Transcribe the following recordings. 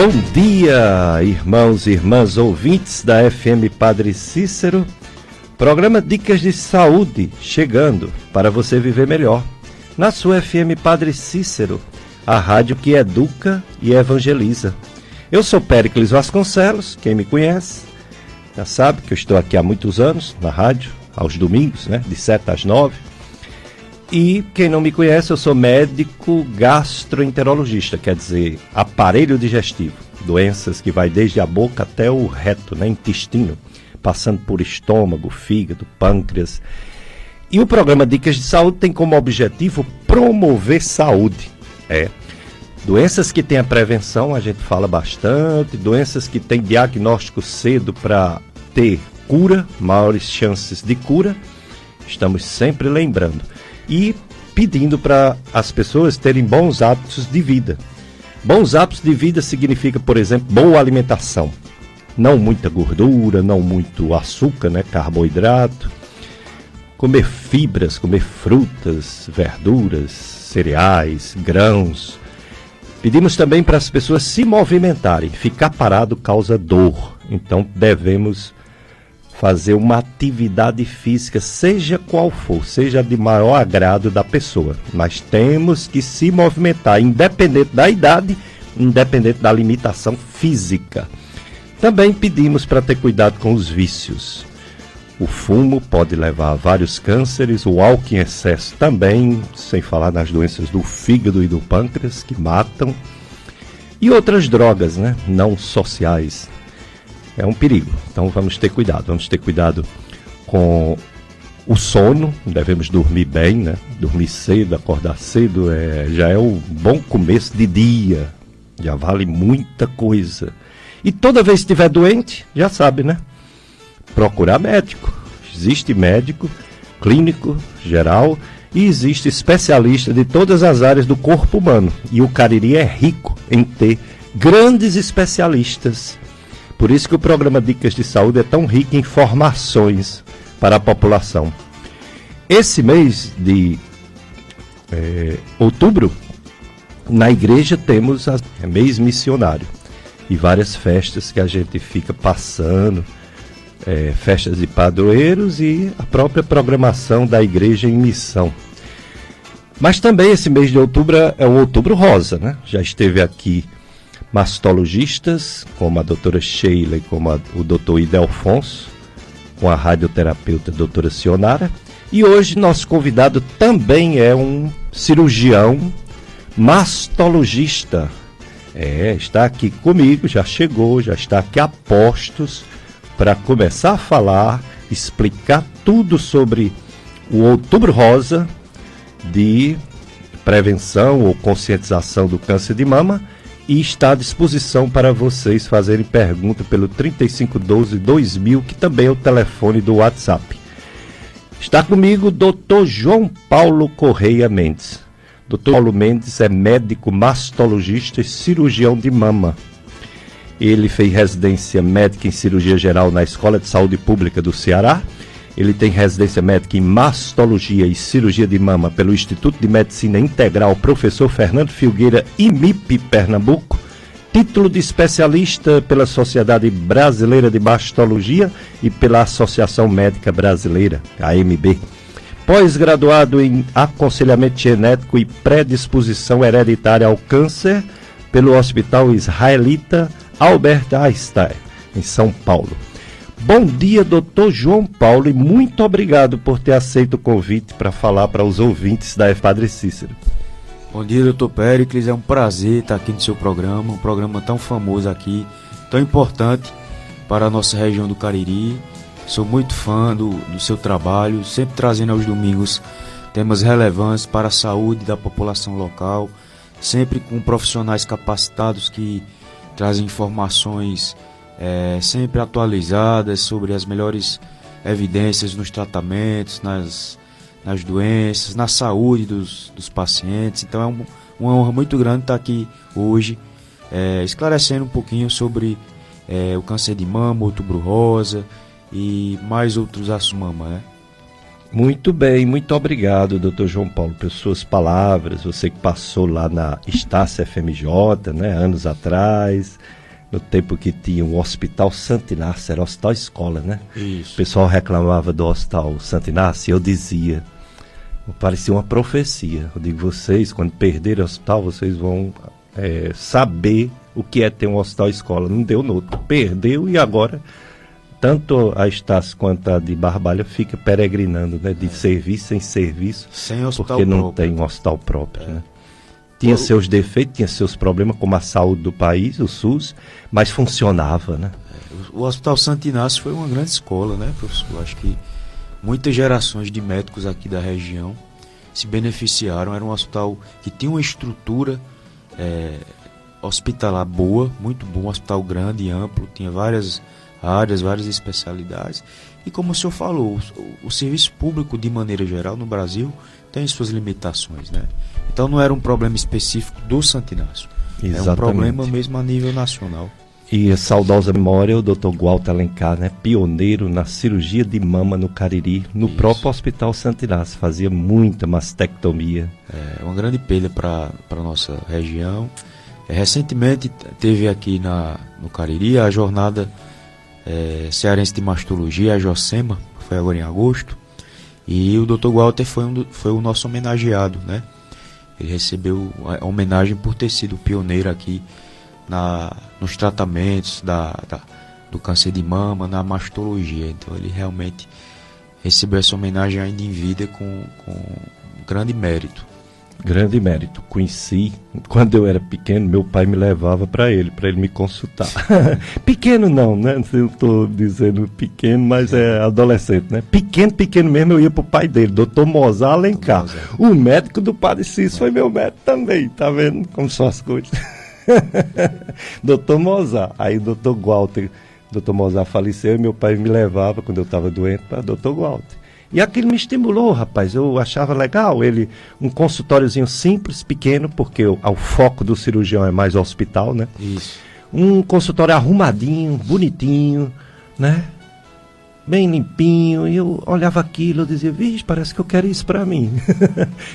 Bom dia, irmãos e irmãs ouvintes da FM Padre Cícero. Programa Dicas de Saúde chegando para você viver melhor. Na sua FM Padre Cícero, a rádio que educa e evangeliza. Eu sou Péricles Vasconcelos, quem me conhece já sabe que eu estou aqui há muitos anos na rádio, aos domingos, de 7 às 9. E quem não me conhece, eu sou médico gastroenterologista, quer dizer, aparelho digestivo. Doenças que vai desde a boca até o reto, intestino, passando por estômago, fígado, pâncreas. E o programa Dicas de Saúde tem como objetivo promover saúde. Doenças que têm a prevenção, a gente fala bastante. Doenças que têm diagnóstico cedo para ter cura, maiores chances de cura. Estamos sempre lembrando. E pedindo para as pessoas terem bons hábitos de vida. Bons hábitos de vida significa, por exemplo, boa alimentação. Não muita gordura, não muito açúcar, carboidrato. Comer fibras, comer frutas, verduras, cereais, grãos. Pedimos também para as pessoas se movimentarem. Ficar parado causa dor. Então devemos fazer uma atividade física, seja qual for, seja de maior agrado da pessoa. Mas temos que se movimentar, independente da idade, independente da limitação física. Também pedimos para ter cuidado com os vícios. O fumo pode levar a vários cânceres, o álcool em excesso também, sem falar nas doenças do fígado e do pâncreas, que matam. E outras drogas, não sociais. É um perigo, então vamos ter cuidado com o sono, devemos dormir bem, dormir cedo, acordar cedo, já é um bom começo de dia, já vale muita coisa. E toda vez que estiver doente, já sabe, procurar médico. Existe médico, clínico, geral, e existe especialista de todas as áreas do corpo humano. E o Cariri é rico em ter grandes especialistas. Por isso que o programa Dicas de Saúde é tão rico em informações para a população. Esse mês de outubro, na igreja temos mês missionário. E várias festas que a gente fica passando, festas de padroeiros e a própria programação da igreja em missão. Mas também esse mês de outubro é o Outubro Rosa, Já esteve aqui mastologistas, como a doutora Sheila e como o doutor Idelfonso, com a radioterapeuta doutora Sionara. E hoje nosso convidado também é um cirurgião mastologista. Está aqui comigo, já chegou, já está aqui a postos para começar a falar, explicar tudo sobre o Outubro Rosa de prevenção ou conscientização do câncer de mama. E está à disposição para vocês fazerem pergunta pelo 3512-2000, que também é o telefone do WhatsApp. Está comigo o Dr. João Paulo Correia Mendes. Dr. Paulo Mendes é médico mastologista e cirurgião de mama. Ele fez residência médica em cirurgia geral na Escola de Saúde Pública do Ceará. Ele tem residência médica em mastologia e cirurgia de mama pelo Instituto de Medicina Integral Professor Fernando Filgueira, IMIP, Pernambuco. Título de especialista pela Sociedade Brasileira de Mastologia e pela Associação Médica Brasileira, AMB. Pós-graduado em aconselhamento genético e predisposição hereditária ao câncer pelo Hospital Israelita Albert Einstein, em São Paulo. Bom dia, doutor João Paulo, e muito obrigado por ter aceito o convite para falar para os ouvintes da Padre Cícero. Bom dia, doutor Péricles, é um prazer estar aqui no seu programa, um programa tão famoso aqui, tão importante para a nossa região do Cariri. Sou muito fã do seu trabalho, sempre trazendo aos domingos temas relevantes para a saúde da população local, sempre com profissionais capacitados que trazem informações sempre atualizadas sobre as melhores evidências nos tratamentos, nas doenças, na saúde dos pacientes. Então é uma honra muito grande estar aqui hoje, esclarecendo um pouquinho sobre o câncer de mama, outubro rosa e mais outros assuntos, Muito bem, muito obrigado, doutor João Paulo, pelas suas palavras. Você que passou lá na Estácio FMJ, né, anos atrás, no tempo que tinha o Hospital Santo Inácio, era Hospital Escola, né? Isso. O pessoal reclamava do Hospital Santo Inácio e eu dizia, parecia uma profecia. Eu digo, vocês, quando perderem o hospital, vocês vão saber o que é ter um Hospital Escola. Não deu no outro, perdeu e agora... Tanto a Estácio quanto a de Barbalha fica peregrinando, né? De serviço em serviço, sem hospital porque não próprio. tem um hospital próprio, né? Tinha seus defeitos, tinha seus problemas, como a saúde do país, o SUS, mas funcionava, né? O Hospital Santo Inácio foi uma grande escola, né, professor? Acho que muitas gerações de médicos aqui da região se beneficiaram. Era um hospital que tinha uma estrutura hospitalar boa, muito bom, um hospital grande e amplo, tinha várias áreas, várias especialidades. E como o senhor falou, o serviço público, de maneira geral, no Brasil, tem suas limitações, né? Então não era um problema específico do Santo Inácio. É um problema mesmo a nível nacional. E a saudosa memória, o Dr. Walter Alencar, né? Pioneiro na cirurgia de mama no Cariri, no próprio Hospital Santo Inácio. Fazia muita mastectomia. É uma grande perda para a nossa região. Recentemente teve aqui no Cariri a jornada cearense de mastologia, a JOCEMA, foi agora em agosto, e o Dr. Walter foi o nosso homenageado, né? Ele recebeu a homenagem por ter sido pioneiro aqui nos tratamentos do câncer de mama, na mastologia. Então ele realmente recebeu essa homenagem ainda em vida com grande mérito. Grande mérito. Conheci, quando eu era pequeno, meu pai me levava para ele me consultar. Pequeno não, né? Eu estou dizendo pequeno, mas é adolescente, né? Pequeno mesmo, eu ia pro pai dele, Dr. Mozart Alencar. O médico do Padre Cícero foi meu médico também, tá vendo como são as coisas? Dr. Mozart. Aí o Dr. Walter, Dr. Mozart faleceu e meu pai me levava, quando eu estava doente, para Dr. Walter. E aquilo me estimulou, rapaz, eu achava legal, um consultóriozinho simples, pequeno, porque o foco do cirurgião é mais hospital, né? Isso. Um consultório arrumadinho, bonitinho, né? Bem limpinho, e eu olhava aquilo, eu dizia, vixe, parece que eu quero isso pra mim.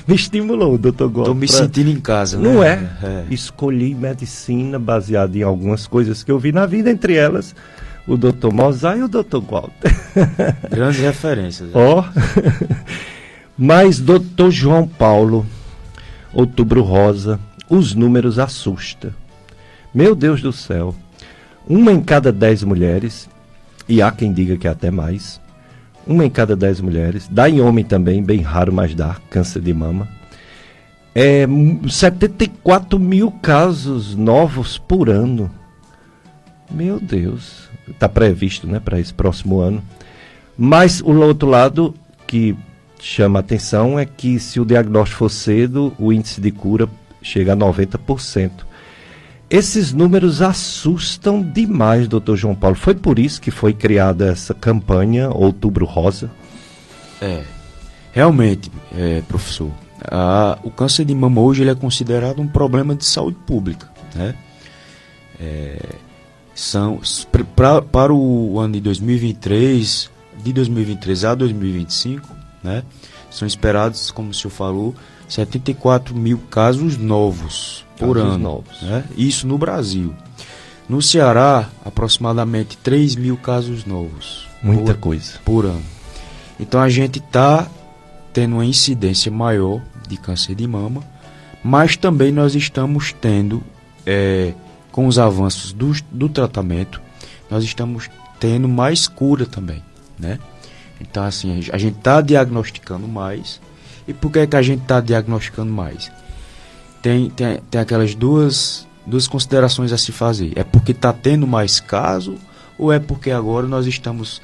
Me estimulou, doutor Gomes. Estou me sentindo em casa, né? Não é? Escolhi medicina baseada em algumas coisas que eu vi na vida, entre elas o Dr. Mozart e o Dr. Walter. Grandes referências. Ó. Mas, Dr. João Paulo, Outubro Rosa, os números assustam. Meu Deus do céu. 1 em cada 10 mulheres, e há quem diga que é até mais, 1 em cada 10 mulheres, dá em homem também, bem raro, mas dá, câncer de mama. 74 mil casos novos por ano. Meu Deus. Está previsto, né, para esse próximo ano. Mas o outro lado que chama a atenção é que se o diagnóstico for cedo, o índice de cura chega a 90%. Esses números assustam demais, doutor João Paulo. Foi por isso que foi criada essa campanha Outubro Rosa? Realmente, professor, o câncer de mama hoje ele é considerado um problema de saúde pública, né? Para o ano de 2023, de 2023 a 2025, né, são esperados, como o senhor falou, 74 mil casos novos por ano. Né? Isso no Brasil. No Ceará, aproximadamente 3 mil casos novos. Muita coisa. Por ano. Então a gente está tendo uma incidência maior de câncer de mama, mas também nós estamos tendo... com os avanços do tratamento, nós estamos tendo mais cura também, né? Então, assim, a gente está diagnosticando mais. E por que a gente está diagnosticando mais? Tem aquelas duas considerações a se fazer. É porque está tendo mais caso ou é porque agora nós estamos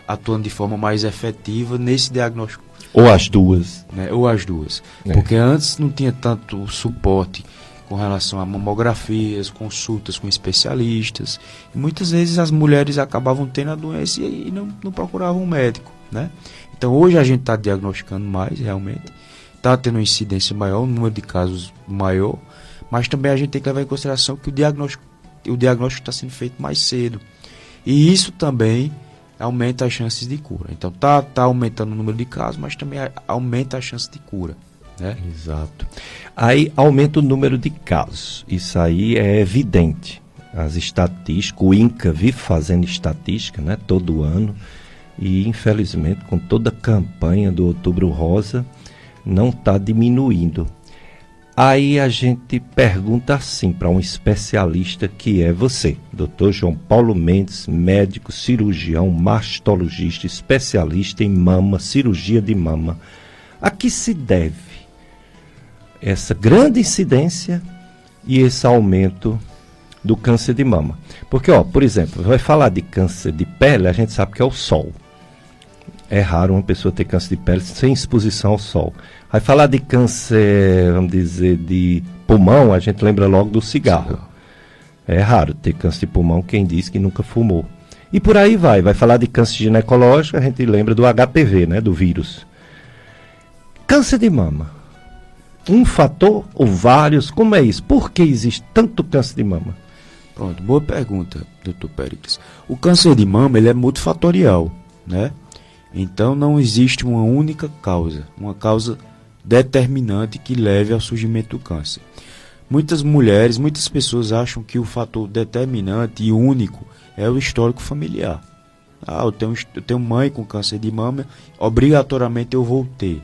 atuando de forma mais efetiva nesse diagnóstico? Ou as duas. Né? Ou as duas. Porque antes não tinha tanto suporte com relação a mamografias, consultas com especialistas. E muitas vezes as mulheres acabavam tendo a doença e não procuravam um médico, né? Então hoje a gente está diagnosticando mais, realmente. Está tendo uma incidência maior, um número de casos maior. Mas também a gente tem que levar em consideração que o diagnóstico está sendo feito mais cedo. E isso também aumenta as chances de cura. Então tá aumentando o número de casos, mas também aumenta a chance de cura, né? Exato. Aí aumenta o número de casos. Isso aí é evidente. As estatísticas, o INCA vive fazendo estatística, né, todo ano, e infelizmente com toda a campanha do Outubro Rosa não está diminuindo. Aí a gente pergunta assim para um especialista que é você, Dr. João Paulo Mendes, médico, cirurgião, mastologista, especialista em mama, cirurgia de mama. A que se deve essa grande incidência e esse aumento do câncer de mama? Porque, por exemplo, vai falar de câncer de pele, a gente sabe que é o sol. É raro uma pessoa ter câncer de pele sem exposição ao sol. Vai falar de câncer, vamos dizer, de pulmão, a gente lembra logo do cigarro. É raro ter câncer de pulmão quem diz que nunca fumou. E por aí vai. Vai falar de câncer ginecológico, a gente lembra do HPV, né, do vírus. Câncer de mama. Um fator ou vários? Como é isso? Por que existe tanto câncer de mama? Pronto, boa pergunta, Dr. Péricles. O câncer de mama ele é multifatorial, né? Então não existe uma única causa, uma causa determinante que leve ao surgimento do câncer. Muitas mulheres, muitas pessoas acham que o fator determinante e único é o histórico familiar. Eu tenho mãe com câncer de mama, obrigatoriamente eu vou ter.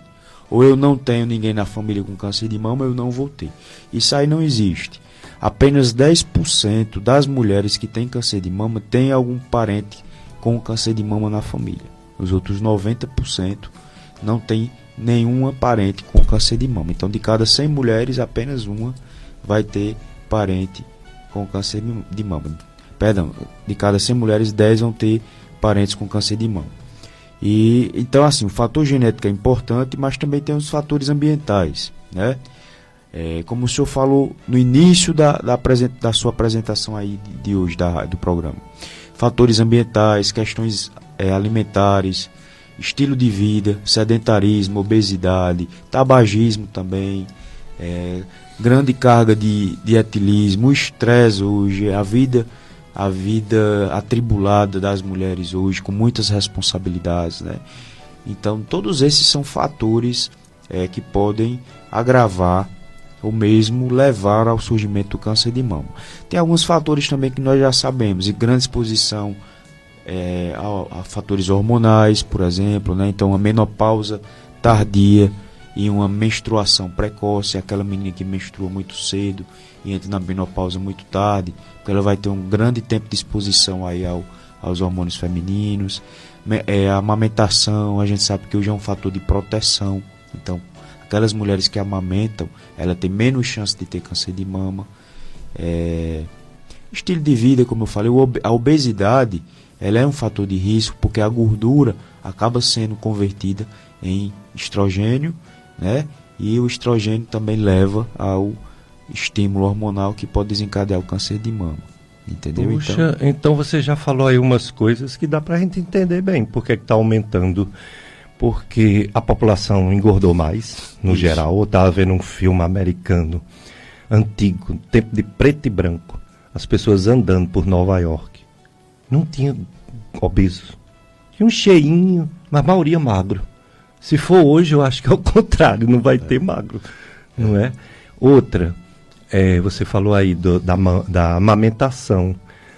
Ou eu não tenho ninguém na família com câncer de mama, eu não vou ter. Isso aí não existe. Apenas 10% das mulheres que têm câncer de mama têm algum parente com câncer de mama na família. Os outros 90% não tem nenhuma parente com câncer de mama. Então, de cada 100 mulheres, apenas uma vai ter parente com câncer de mama. Perdão, de cada 100 mulheres, 10 vão ter parentes com câncer de mama. E, então, assim, o fator genético é importante, mas também tem os fatores ambientais, né? Como o senhor falou no início da sua apresentação aí de hoje, do programa. Fatores ambientais, questões alimentares, estilo de vida, sedentarismo, obesidade, tabagismo também, grande carga de etilismo, o estresse hoje, a vida atribulada das mulheres hoje, com muitas responsabilidades, né? Então, todos esses são fatores que podem agravar ou mesmo levar ao surgimento do câncer de mama. Tem alguns fatores também que nós já sabemos, e grande exposição a fatores hormonais, por exemplo, né? Então, a menopausa tardia e uma menstruação precoce, aquela menina que menstrua muito cedo e entra na menopausa muito tarde, porque ela vai ter um grande tempo de exposição aí aos hormônios femininos. A amamentação, a gente sabe que hoje é um fator de proteção, então aquelas mulheres que amamentam, ela tem menos chance de ter câncer de mama. Estilo de vida, como eu falei, a obesidade, ela é um fator de risco, porque a gordura acaba sendo convertida em estrogênio, né? E o estrogênio também leva ao estímulo hormonal que pode desencadear o câncer de mama. Entendeu? Puxa, então você já falou aí umas coisas que dá pra gente entender bem por que está aumentando. Porque a população engordou mais, no geral. Eu estava vendo um filme americano antigo, tempo de preto e branco, as pessoas andando por Nova York. Não tinha obesos. Tinha um cheinho, mas a maioria magro. Se for hoje, eu acho que é o contrário, não vai ter magro, não é? Outra, você falou aí da amamentação.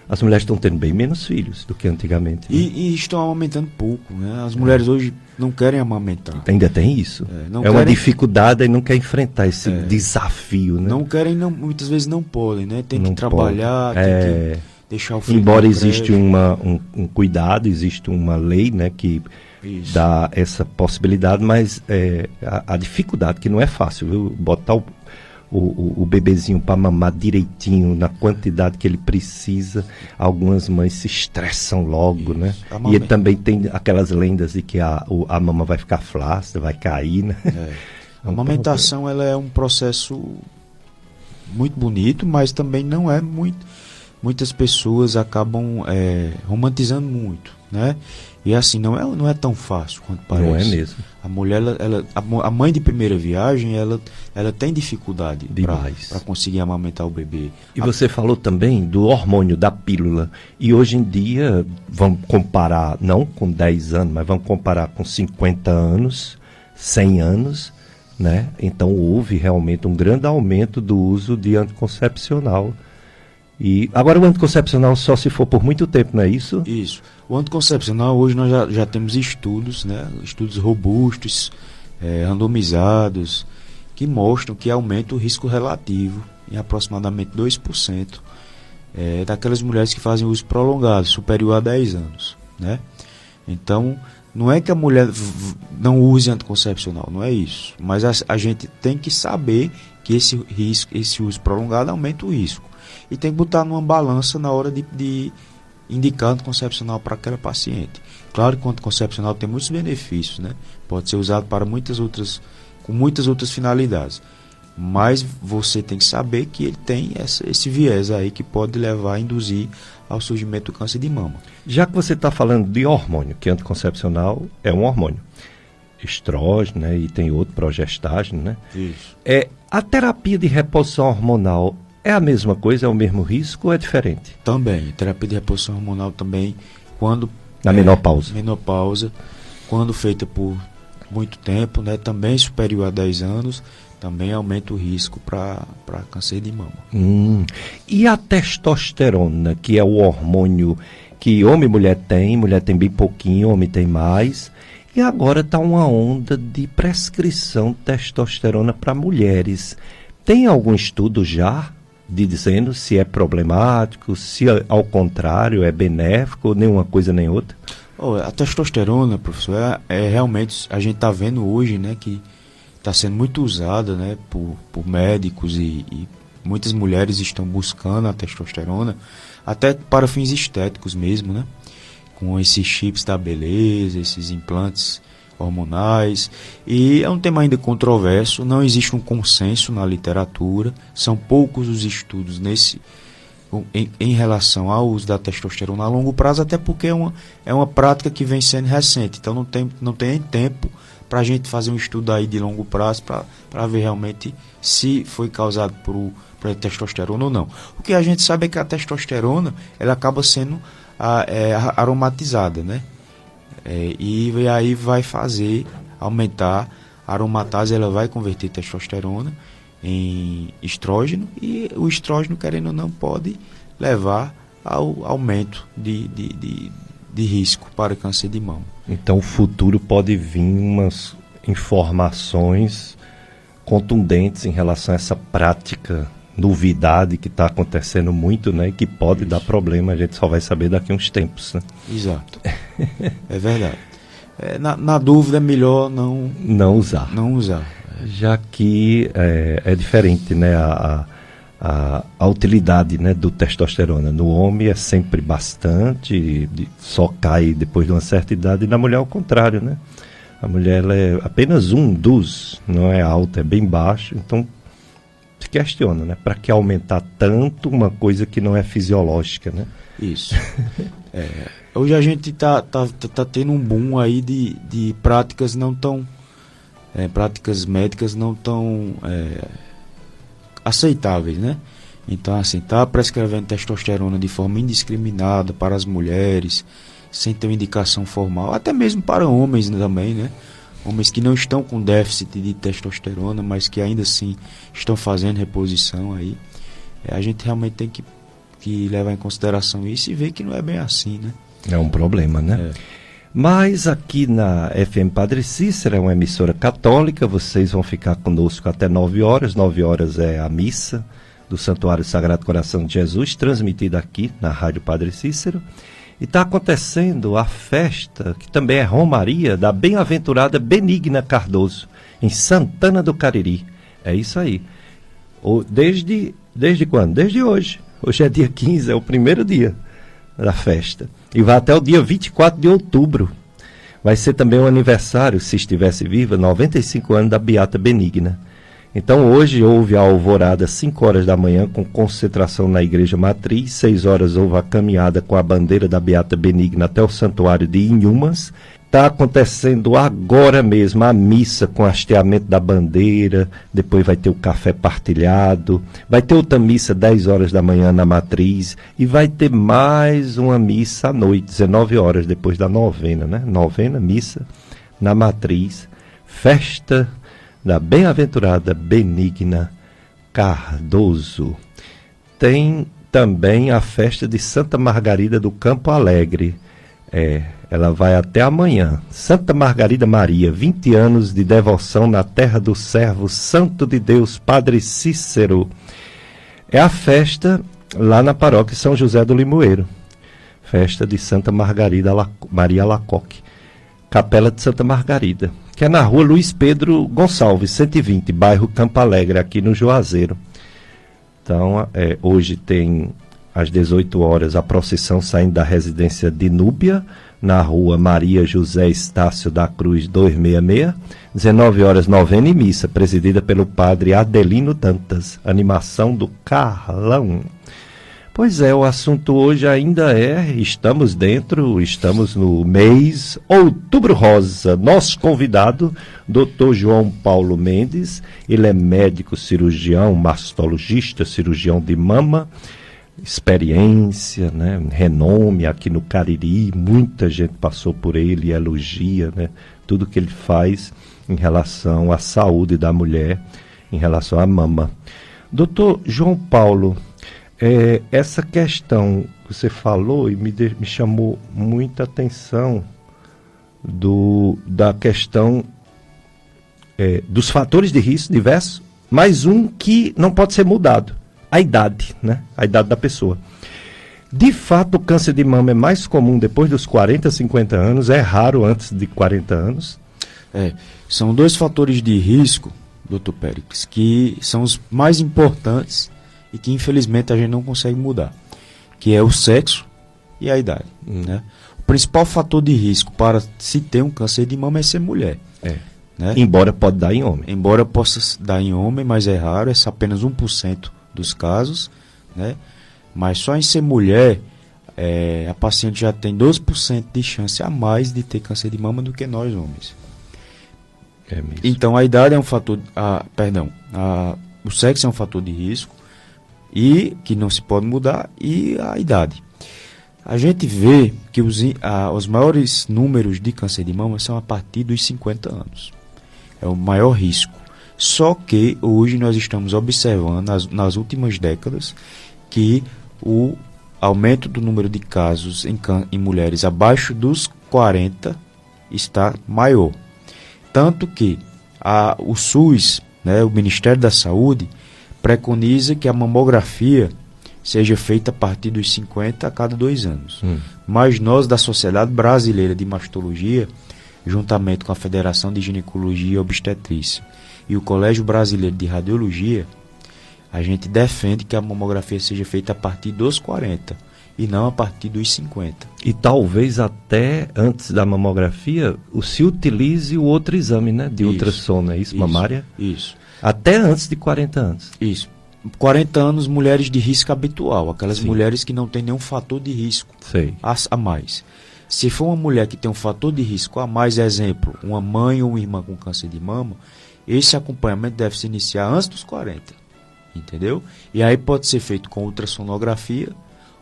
As mulheres estão tendo bem menos filhos do que antigamente. Né? E estão amamentando pouco, né? As mulheres hoje não querem amamentar. Ainda tem isso. Uma dificuldade e não quer enfrentar esse desafio, né? Não querem, muitas vezes não podem, né? Tem que trabalhar, tem que deixar o filho. Embora existe um cuidado, existe uma lei, né, que dá essa possibilidade, mas a dificuldade, que não é fácil, viu? Botar o bebezinho para mamar direitinho, na quantidade que ele precisa. Algumas mães se estressam logo, né? E também tem aquelas lendas de que a mama vai ficar flácida, vai cair, né? A amamentação, ela é um processo muito bonito, mas também não é muito. Muitas pessoas acabam romantizando muito, né? E assim, não é tão fácil quanto parece. Não é mesmo. A mulher, a mãe de primeira viagem, ela tem dificuldade para conseguir amamentar o bebê. E você falou também do hormônio, da pílula. E hoje em dia, vamos comparar, não com 10 anos, mas vamos comparar com 50 anos, 100 anos, né? Então houve realmente um grande aumento do uso de anticoncepcional. E agora o anticoncepcional só se for por muito tempo, não é isso? Isso. O anticoncepcional, hoje nós já temos estudos, né? Estudos robustos, randomizados, que mostram que aumenta o risco relativo em aproximadamente 2% daquelas mulheres que fazem uso prolongado, superior a 10 anos, né? Então, não é que a mulher não use anticoncepcional, não é isso. Mas a gente tem que saber que esse uso prolongado aumenta o risco. E tem que botar numa balança na hora de indicar anticoncepcional para aquela paciente. Claro que o anticoncepcional tem muitos benefícios, né? Pode ser usado para com muitas outras finalidades. Mas você tem que saber que ele tem esse viés aí que pode levar a induzir ao surgimento do câncer de mama. Já que você está falando de hormônio, que anticoncepcional é um hormônio, estrógeno, né? E tem outro, progestágeno, né? Isso. A terapia de reposição hormonal é a mesma coisa, é o mesmo risco ou é diferente? Também, terapia de reposição hormonal também, quando... Na menopausa. Menopausa, quando feita por muito tempo, né, também superior a 10 anos, também aumenta o risco para câncer de mama. E a testosterona, que é o hormônio que homem e mulher tem bem pouquinho, homem tem mais, e agora está uma onda de prescrição de testosterona para mulheres. Tem algum estudo já dizendo se é problemático, se ao contrário é benéfico, nem uma coisa nem outra? A testosterona, professor, realmente, a gente está vendo hoje, né, que está sendo muito usada, né, por médicos e muitas mulheres estão buscando a testosterona, até para fins estéticos mesmo, né, com esses chips da beleza, esses implantes hormonais, e é um tema ainda controverso, não existe um consenso na literatura, são poucos os estudos em relação ao uso da testosterona a longo prazo, até porque é uma prática que vem sendo recente, então não tem tempo para a gente fazer um estudo aí de longo prazo para ver realmente se foi causado por testosterona ou não. O que a gente sabe é que a testosterona ela acaba sendo aromatizada, né? E aí vai aumentar a aromatase, ela vai converter testosterona em estrógeno, e o estrógeno, querendo ou não, pode levar ao aumento de risco para câncer de mama. Então o futuro pode vir umas informações contundentes em relação a essa prática, novidade que está acontecendo muito, né, e que pode dar problema, a gente só vai saber daqui a uns tempos, né? Exato. É verdade. Na dúvida é melhor não usar. Já que é diferente, né, a utilidade, né, do testosterona. No homem é sempre bastante, só cai depois de uma certa idade, e na mulher é o contrário, né? A mulher ela é apenas um dos, não é alto, é bem baixo, então se questiona, né? Para que aumentar tanto uma coisa que não é fisiológica, né? Isso. Hoje a gente tá tendo um boom aí de práticas não tão... práticas médicas não tão aceitáveis, né? Então, assim, tá prescrevendo testosterona de forma indiscriminada para as mulheres, sem ter uma indicação formal, até mesmo para homens também, né? Homens que não estão com déficit de testosterona, mas que ainda assim estão fazendo reposição aí. A gente realmente tem que levar em consideração isso e ver que não é bem assim, né? É um problema, né? Mas aqui na FM Padre Cícero, é uma emissora católica, vocês vão ficar conosco até 9 horas. 9 horas é a missa do Santuário Sagrado Coração de Jesus, transmitida aqui na Rádio Padre Cícero. E está acontecendo a festa, que também é Romaria, da Bem-aventurada Benigna Cardoso, em Santana do Cariri. É isso aí. Desde quando? Desde hoje. Hoje é dia 15, é o primeiro dia da festa. E vai até o dia 24 de outubro. Vai ser também o aniversário, se estivesse viva, 95 anos da Beata Benigna. Então hoje houve a alvorada às 5 horas da manhã com concentração na Igreja Matriz, 6 horas houve a caminhada com a bandeira da Beata Benigna até o Santuário de Inhumas. Está acontecendo agora mesmo a missa com hasteamento da bandeira, depois vai ter o café partilhado, vai ter outra missa 10 horas da manhã na Matriz e vai ter mais uma missa à noite, 19 horas depois da novena, né? Novena, missa na Matriz, festa da bem-aventurada Benigna Cardoso. Tem também a festa de Santa Margarida do Campo Alegre. Ela vai até amanhã. Santa Margarida Maria, 20 anos de devoção na terra do servo santo de Deus, Padre Cícero. É a festa lá na paróquia São José do Limoeiro. Festa de Santa Margarida Maria Alacoque. Capela de Santa Margarida, que é na rua Luiz Pedro Gonçalves, 120, bairro Campo Alegre, aqui no Juazeiro. Então, hoje tem às 18 horas a procissão saindo da residência de Núbia, na rua Maria José Estácio da Cruz 266, 19 horas novena e missa, presidida pelo padre Adelino Dantas, animação do Carlão. Pois é, o assunto hoje ainda estamos no mês Outubro Rosa. Nosso convidado, Dr. João Paulo Mendes, ele é médico cirurgião, mastologista, cirurgião de mama, experiência, né, renome aqui no Cariri, muita gente passou por ele e elogia, né, tudo que ele faz em relação à saúde da mulher, em relação à mama. Doutor João Paulo, essa questão que você falou e me chamou muita atenção da questão dos fatores de risco diversos, mas um que não pode ser mudado. A idade, né? A idade da pessoa. De fato, o câncer de mama é mais comum depois dos 40, 50 anos, é raro antes de 40 anos. São dois fatores de risco, doutor Péricles, que são os mais importantes e que infelizmente a gente não consegue mudar, que é o sexo e a idade. Né? O principal fator de risco para se ter um câncer de mama é ser mulher. Né? Embora pode dar em homem. Embora possa dar em homem, mas é raro, é apenas 1% dos casos, né? Mas só em ser mulher, a paciente já tem 12% de chance a mais de ter câncer de mama do que nós homens. Então a idade é um fator, o sexo é um fator de risco e que não se pode mudar, e a idade. A gente vê que os maiores números de câncer de mama são a partir dos 50 anos. É o maior risco. Só que hoje nós estamos observando, nas últimas décadas, que o aumento do número de casos em mulheres abaixo dos 40 está maior. Tanto que o SUS, né, o Ministério da Saúde, preconiza que a mamografia seja feita a partir dos 50 a cada 2 anos. Mas nós, da Sociedade Brasileira de Mastologia, juntamente com a Federação de Ginecologia e Obstetrícia e o Colégio Brasileiro de Radiologia, a gente defende que a mamografia seja feita a partir dos 40 e não a partir dos 50. E talvez até antes da mamografia se utilize o outro exame, né, de ultrassom, não é isso? Mamária? Isso. Até antes de 40 anos. Isso. 40 anos, mulheres de risco habitual, aquelas mulheres que não têm nenhum fator de risco a mais. Se for uma mulher que tem um fator de risco a mais, exemplo, uma mãe ou uma irmã com câncer de mama, esse acompanhamento deve se iniciar antes dos 40, entendeu? E aí pode ser feito com ultrassonografia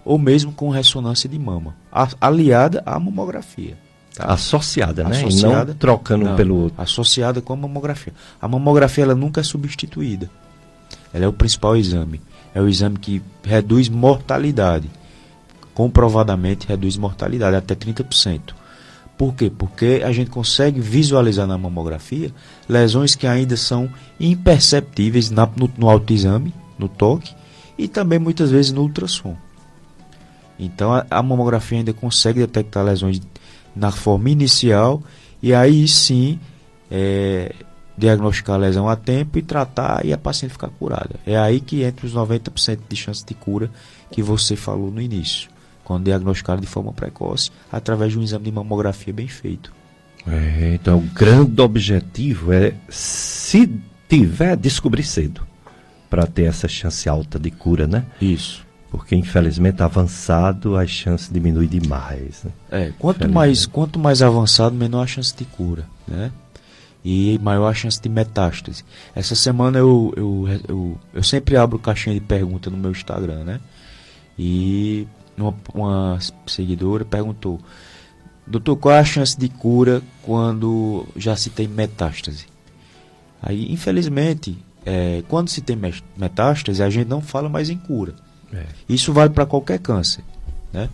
ou mesmo com ressonância de mama, aliada à mamografia. Tá? Associada, né? E não trocando pelo outro. Associada com a mamografia. A mamografia ela nunca é substituída. Ela é o principal exame. É o exame que reduz mortalidade. Comprovadamente reduz mortalidade até 30%. Por quê? Porque a gente consegue visualizar na mamografia lesões que ainda são imperceptíveis no autoexame, no toque, e também muitas vezes no ultrassom. Então a mamografia ainda consegue detectar lesões na forma inicial e aí sim diagnosticar a lesão a tempo e tratar e a paciente ficar curada. É aí que entra os 90% de chance de cura que você falou no início, quando diagnosticado de forma precoce, através de um exame de mamografia bem feito. Então, o grande objetivo é, se tiver, descobrir cedo, para ter essa chance alta de cura, né? Isso. Porque, infelizmente, avançado, as chances diminuem demais. Né? Quanto mais avançado, menor a chance de cura, né? E maior a chance de metástase. Essa semana eu sempre abro caixinha de pergunta no meu Instagram, né? E uma seguidora perguntou: doutor, qual é a chance de cura quando já se tem metástase? Aí, infelizmente, quando se tem metástase, a gente não fala mais em cura. Isso vale para qualquer câncer, né?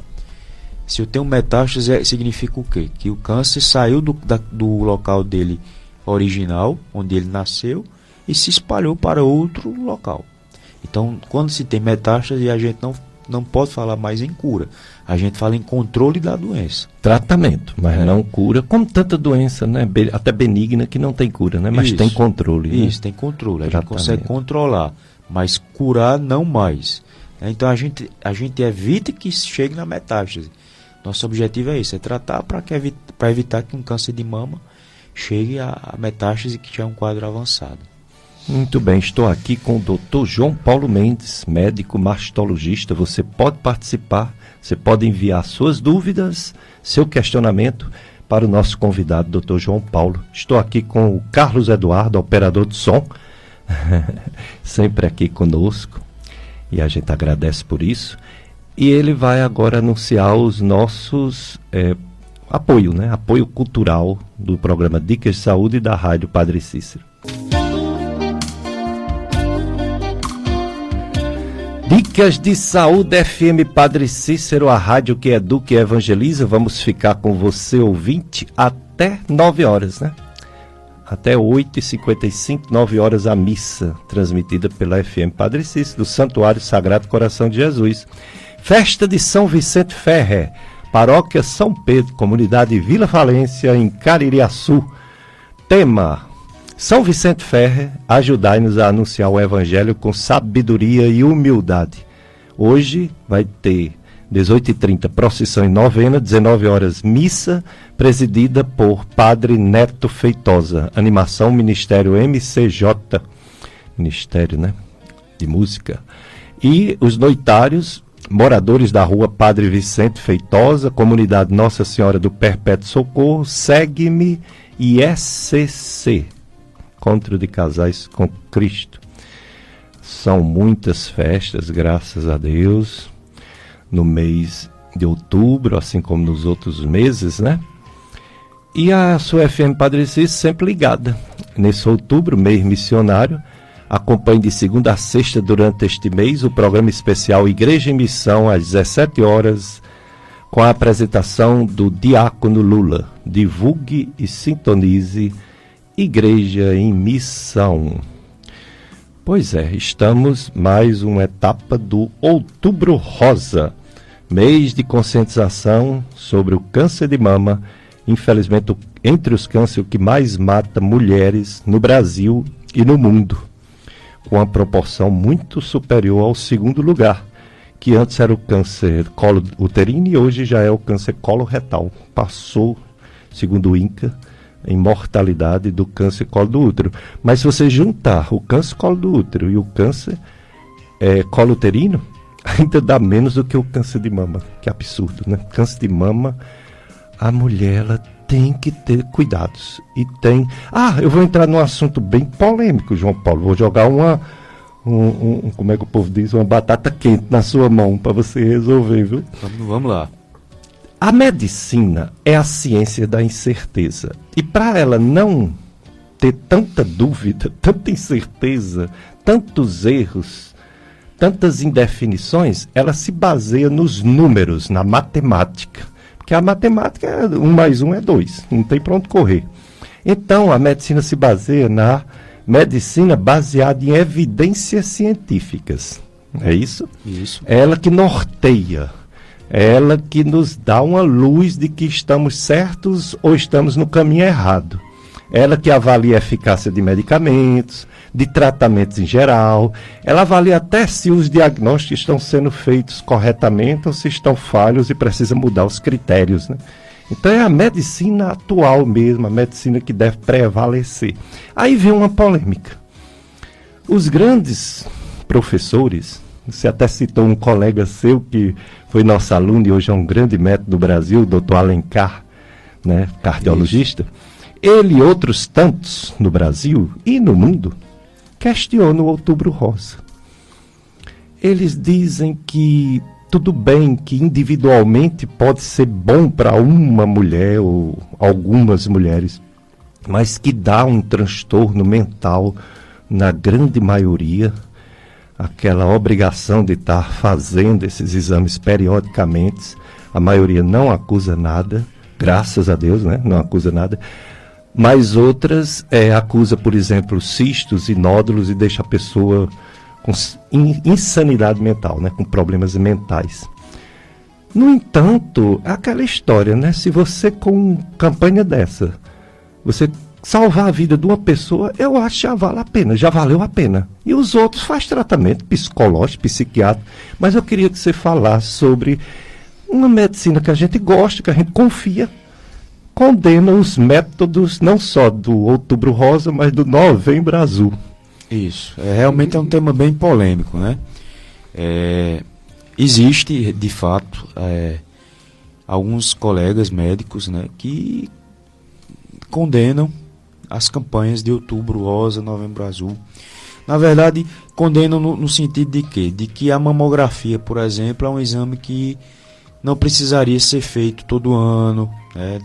Se eu tenho metástase, significa o quê? Que o câncer saiu do local dele original, onde ele nasceu, e se espalhou para outro local. Então, quando se tem metástase, a gente não pode falar mais em cura. A gente fala em controle da doença. Tratamento, mas não cura, como tanta doença, né? Até benigna, que não tem cura, né? Mas tem controle. Isso, né? Tem controle. A gente consegue controlar, mas curar não mais. Então a gente evita que chegue na metástase. Nosso objetivo é isso, é tratar para evitar que um câncer de mama chegue à metástase, que já é um quadro avançado. Muito bem, estou aqui com o Dr. João Paulo Mendes, médico mastologista. Você pode participar, você pode enviar suas dúvidas, seu questionamento para o nosso convidado, Dr. João Paulo. Estou aqui com o Carlos Eduardo, operador de som, sempre aqui conosco, e a gente agradece por isso. E ele vai agora anunciar os nossos apoio, né? Apoio cultural do programa Dicas de Saúde da Rádio Padre Cícero. Dicas de Saúde FM Padre Cícero, a rádio que educa e evangeliza. Vamos ficar com você, ouvinte, até 9 horas, né? Até 8h55, 9 horas, a missa transmitida pela FM Padre Cícero, do Santuário Sagrado Coração de Jesus. Festa de São Vicente Ferrer, Paróquia São Pedro, Comunidade Vila Valência, em Caririaçu. Tema: São Vicente Ferrer, ajudai-nos a anunciar o Evangelho com sabedoria e humildade. Hoje vai ter 18h30, procissão e novena, 19 horas, missa, presidida por Padre Neto Feitosa. Animação, Ministério MCJ, Ministério, né, de Música. E os noitários, moradores da rua Padre Vicente Feitosa, Comunidade Nossa Senhora do Perpétuo Socorro, Segue-me e SCC, Encontro de Casais com Cristo. São muitas festas, graças a Deus, no mês de outubro, assim como nos outros meses, né? E a sua FM Padre Cícero sempre ligada. Nesse outubro, mês missionário, acompanhe de segunda a sexta durante este mês o programa especial Igreja em Missão, às 17 horas, com a apresentação do Diácono Lula. Divulgue e sintonize Igreja em Missão. Pois é, estamos mais uma etapa do Outubro Rosa, mês de conscientização sobre o câncer de mama. Infelizmente, entre os cânceres, o que mais mata mulheres no Brasil e no mundo, com uma proporção muito superior ao segundo lugar, que antes era o câncer colo uterino e hoje já é o câncer coloretal. Passou, segundo o INCA, em mortalidade do câncer colo do útero. Mas se você juntar o câncer colo do útero e o câncer colo uterino, ainda dá menos do que o câncer de mama. Que absurdo, né? Câncer de mama, a mulher, ela tem que ter cuidados. E tem... eu vou entrar num assunto bem polêmico, João Paulo. Vou jogar como é que o povo diz? Uma batata quente na sua mão para você resolver, viu? Vamos lá. A medicina é a ciência da incerteza. E para ela não ter tanta dúvida, tanta incerteza, tantos erros, tantas indefinições, ela se baseia nos números, na matemática. Porque a matemática, 1 mais 1 é 2, não tem para onde correr. Então, a medicina se baseia na medicina baseada em evidências científicas. É isso? Isso. É ela que norteia. Ela que nos dá uma luz de que estamos certos ou estamos no caminho errado. Ela que avalia a eficácia de medicamentos, de tratamentos em geral. Ela avalia até se os diagnósticos estão sendo feitos corretamente ou se estão falhos e precisa mudar os critérios, né? Então é a medicina atual mesmo, a medicina que deve prevalecer. Aí vem uma polêmica. Os grandes professores, você até citou um colega seu que foi nosso aluno e hoje é um grande médico do Brasil, o Dr. Alencar, né, cardiologista. Ele e outros tantos no Brasil e no mundo questionam o Outubro Rosa. Eles dizem que tudo bem, que individualmente pode ser bom para uma mulher ou algumas mulheres, mas que dá um transtorno mental na grande maioria, aquela obrigação de estar fazendo esses exames periodicamente. A maioria não acusa nada, graças a Deus, né? Não acusa nada. Mas outras acusa, por exemplo, cistos e nódulos e deixa a pessoa com insanidade mental, né? Com problemas mentais. No entanto, é aquela história, né? Se você com campanha dessa, você salvar a vida de uma pessoa, eu acho que já vale a pena, já valeu a pena. E os outros faz tratamento psicológico, psiquiátrico. Mas eu queria que você falasse sobre uma medicina que a gente gosta, que a gente confia, condena os métodos não só do Outubro Rosa, mas do Novembro Azul. Isso, realmente é um tema bem polêmico, né? Existe, de fato, alguns colegas médicos, né, que condenam as campanhas de Outubro Rosa, Novembro Azul. Na verdade, condenam no sentido de quê? De que a mamografia, por exemplo, é um exame que não precisaria ser feito todo ano, né?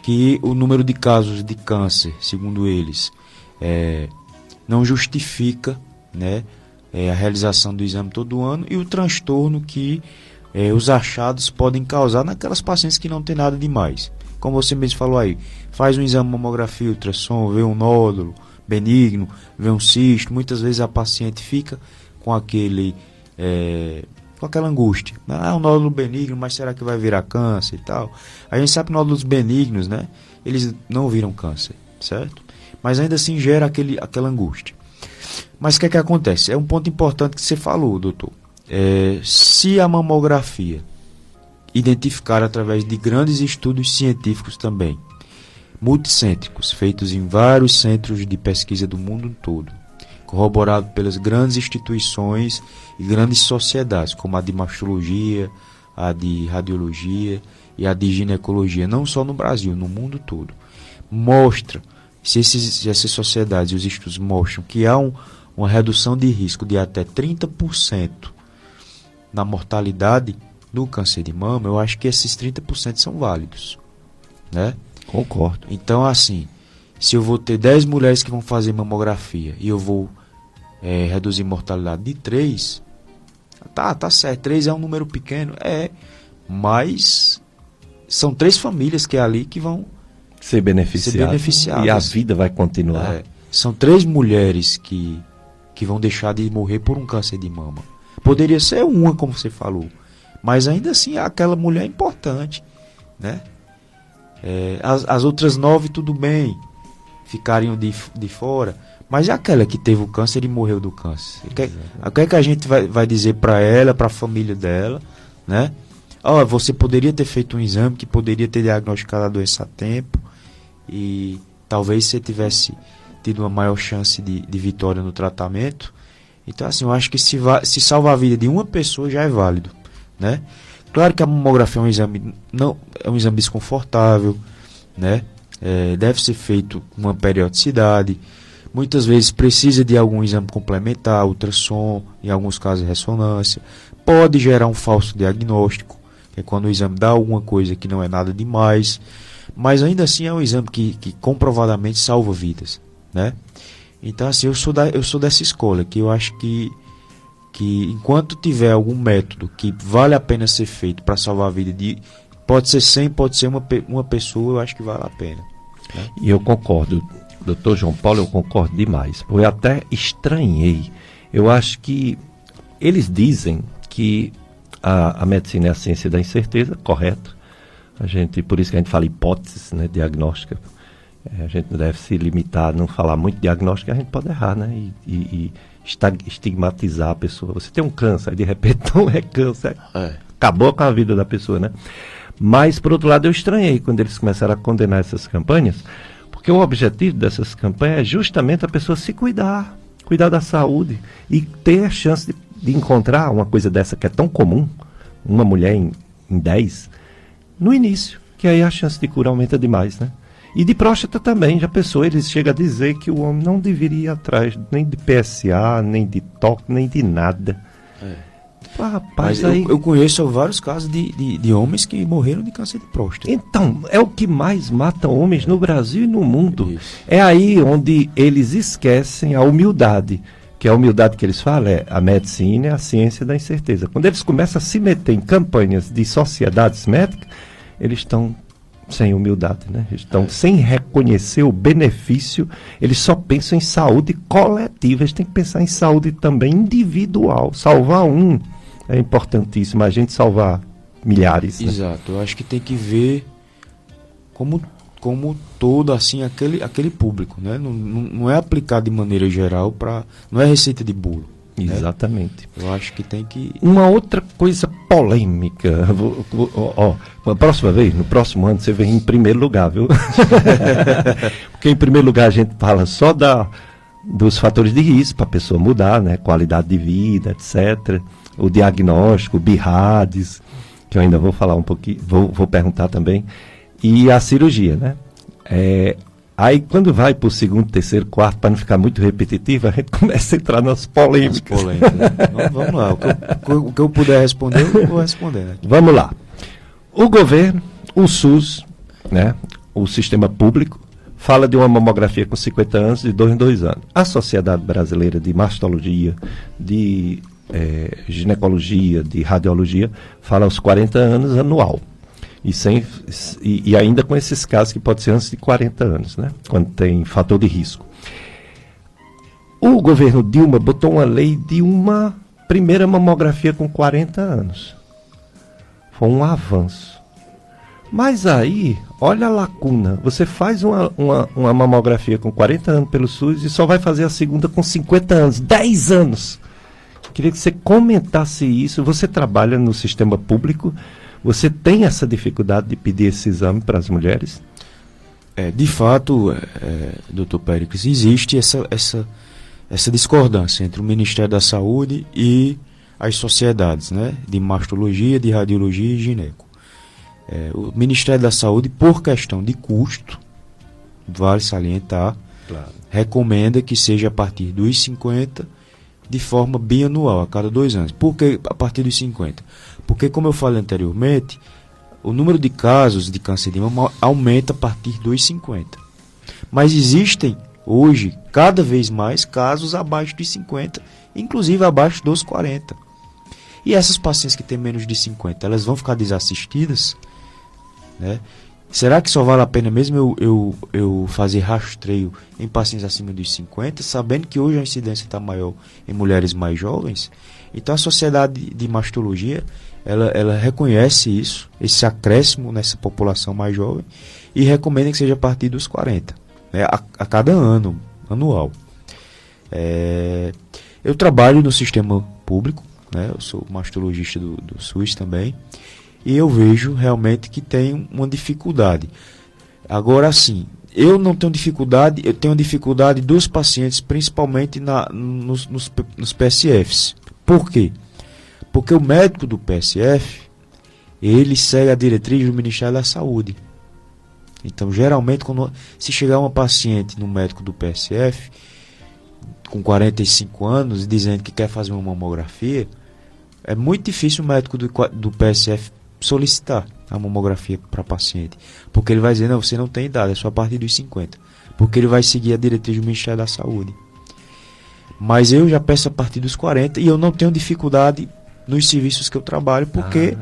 Que o número de casos de câncer, segundo eles, não justifica, né, a realização do exame todo ano, e o transtorno que os achados podem causar naquelas pacientes que não tem nada demais. Como você mesmo falou aí, faz um exame mamografia, ultrassom, vê um nódulo benigno, vê um cisto, muitas vezes a paciente fica com com aquela angústia. Um nódulo benigno, mas será que vai virar câncer e tal? A gente sabe que nódulos benignos, né, eles não viram câncer, certo? Mas ainda assim gera aquela angústia. Mas o que é que acontece? É um ponto importante que você falou, doutor. Se a mamografia identificar através de grandes estudos científicos também, multicêntricos, feitos em vários centros de pesquisa do mundo todo, corroborado pelas grandes instituições e grandes sociedades, como a de mastologia, a de radiologia e a de ginecologia, não só no Brasil, no mundo todo, mostra, se essas sociedades e os estudos mostram que há uma redução de risco de até 30% na mortalidade no câncer de mama, eu acho que esses 30% são válidos, né? Concordo. Então, assim, se eu vou ter 10 mulheres que vão fazer mamografia e eu vou reduzir mortalidade de 3, tá certo, 3 é um número pequeno, mas são 3 famílias que é ali que vão ser beneficiadas. E a vida vai continuar. São 3 mulheres que vão deixar de morrer por um câncer de mama. Poderia ser uma, como você falou, mas ainda assim aquela mulher é importante, né? As outras 9 tudo bem, ficariam de fora, mas é aquela que teve o câncer e morreu do câncer. O que é que a gente vai dizer para ela, para a família dela, né? Você poderia ter feito um exame que poderia ter diagnosticado a doença a tempo e talvez você tivesse tido uma maior chance de vitória no tratamento. Então, assim, eu acho que se salvar a vida de uma pessoa já é válido, né? Claro que a mamografia é um exame desconfortável, né? Deve ser feito com uma periodicidade. Muitas vezes precisa de algum exame complementar, ultrassom, em alguns casos ressonância. Pode gerar um falso diagnóstico, que é quando o exame dá alguma coisa que não é nada demais. Mas ainda assim é um exame que comprovadamente salva vidas, né? Então, assim, eu sou dessa escola, que eu acho que enquanto tiver algum método que vale a pena ser feito para salvar a vida pode ser 100, pode ser uma pessoa, eu acho que vale a pena, né? E eu concordo, doutor João Paulo, eu concordo demais. Eu até estranhei. Eu acho que eles dizem que a medicina é a ciência da incerteza, correto? Por isso que a gente fala hipóteses, né, diagnóstica. A gente não deve se limitar a não falar muito diagnóstico, a gente pode errar, né? E estigmatizar a pessoa. Você tem um câncer, aí de repente não é câncer. Acabou com a vida da pessoa, né? Mas, por outro lado, eu estranhei quando eles começaram a condenar essas campanhas, porque o objetivo dessas campanhas é justamente a pessoa se cuidar. cuidar da saúde e ter a chance de encontrar uma coisa dessa que é tão comum, uma mulher em 10, no início, que aí a chance de cura aumenta demais, né? E de próstata também, já pensou, eles chegam a dizer que o homem não deveria ir atrás nem de PSA, nem de toque, nem de nada. Rapaz, Mas aí... eu conheço vários casos de homens que morreram de câncer de próstata. Então, é o que mais mata homens no Brasil e no mundo. Isso. É aí onde eles esquecem a humildade, que a humildade que eles falam é a medicina é a ciência da incerteza. Quando eles começam a se meter em campanhas de sociedades médicas, eles estão sem humildade, né? Eles estão sem reconhecer o benefício, eles só pensam em saúde coletiva, eles têm que pensar em saúde também individual. Salvar um é importantíssimo, a gente salvar milhares. Né? Exato, eu acho que tem que ver como todo assim aquele público, né? Não é aplicado de maneira geral, não é receita de bolo. Exatamente. Né? Eu acho que tem que... Uma outra coisa polêmica, a próxima vez, no próximo ano, você vem em primeiro lugar, viu? Porque em primeiro lugar a gente fala só dos fatores de risco para a pessoa mudar, né? Qualidade de vida, etc. O diagnóstico, o BIRADS, que eu ainda vou falar um pouquinho, vou perguntar também. E a cirurgia, né? Aí quando vai para o segundo, terceiro, quarto, para não ficar muito repetitivo, a gente começa a entrar nas polêmicas. Né? Vamos lá, o que eu puder responder, eu vou responder. Né? Vamos lá. O governo, o SUS, né, o sistema público, fala de uma mamografia com 50 anos, de 2 em 2 anos. A Sociedade Brasileira de Mastologia, de ginecologia, de radiologia, fala aos 40 anos anual. E ainda com esses casos que pode ser antes de 40 anos, né? Quando tem fator de risco. O governo Dilma botou uma lei de uma primeira mamografia com 40 anos. Foi um avanço. Mas aí, olha a lacuna. Você faz uma mamografia com 40 anos pelo SUS e só vai fazer a segunda com 50 anos. 10 anos! Queria que você comentasse isso. Você trabalha no sistema público. Você tem essa dificuldade de pedir esse exame para as mulheres? De fato, Dr. Péricles, existe essa discordância entre o Ministério da Saúde e as sociedades, né, de mastologia, de radiologia e gineco. O Ministério da Saúde, por questão de custo, vale salientar, claro, recomenda que seja a partir dos 50 de forma bianual, a cada 2 anos. Por que a partir dos 50? Porque, como eu falei anteriormente, o número de casos de câncer de mama aumenta a partir dos 50. Mas existem, hoje, cada vez mais casos abaixo de 50, inclusive abaixo dos 40. E essas pacientes que têm menos de 50, elas vão ficar desassistidas? Né? Será que só vale a pena mesmo eu fazer rastreio em pacientes acima dos 50, sabendo que hoje a incidência está maior em mulheres mais jovens? Então a Sociedade de Mastologia, ela reconhece isso, esse acréscimo nessa população mais jovem, e recomenda que seja a partir dos 40, né, a cada ano, anual. Eu trabalho no sistema público, né, eu sou mastologista do SUS também, e eu vejo realmente que tem uma dificuldade. Agora sim, eu não tenho dificuldade, eu tenho dificuldade dos pacientes, principalmente nos PSFs. Por quê? Porque o médico do PSF, ele segue a diretriz do Ministério da Saúde. Então, geralmente, se chegar uma paciente no médico do PSF, com 45 anos, dizendo que quer fazer uma mamografia, é muito difícil o médico do PSF solicitar a mamografia para paciente. Porque ele vai dizer, não, você não tem idade, é só a partir dos 50. Porque ele vai seguir a diretriz do Ministério da Saúde. Mas eu já peço a partir dos 40 e eu não tenho dificuldade nos serviços que eu trabalho, porque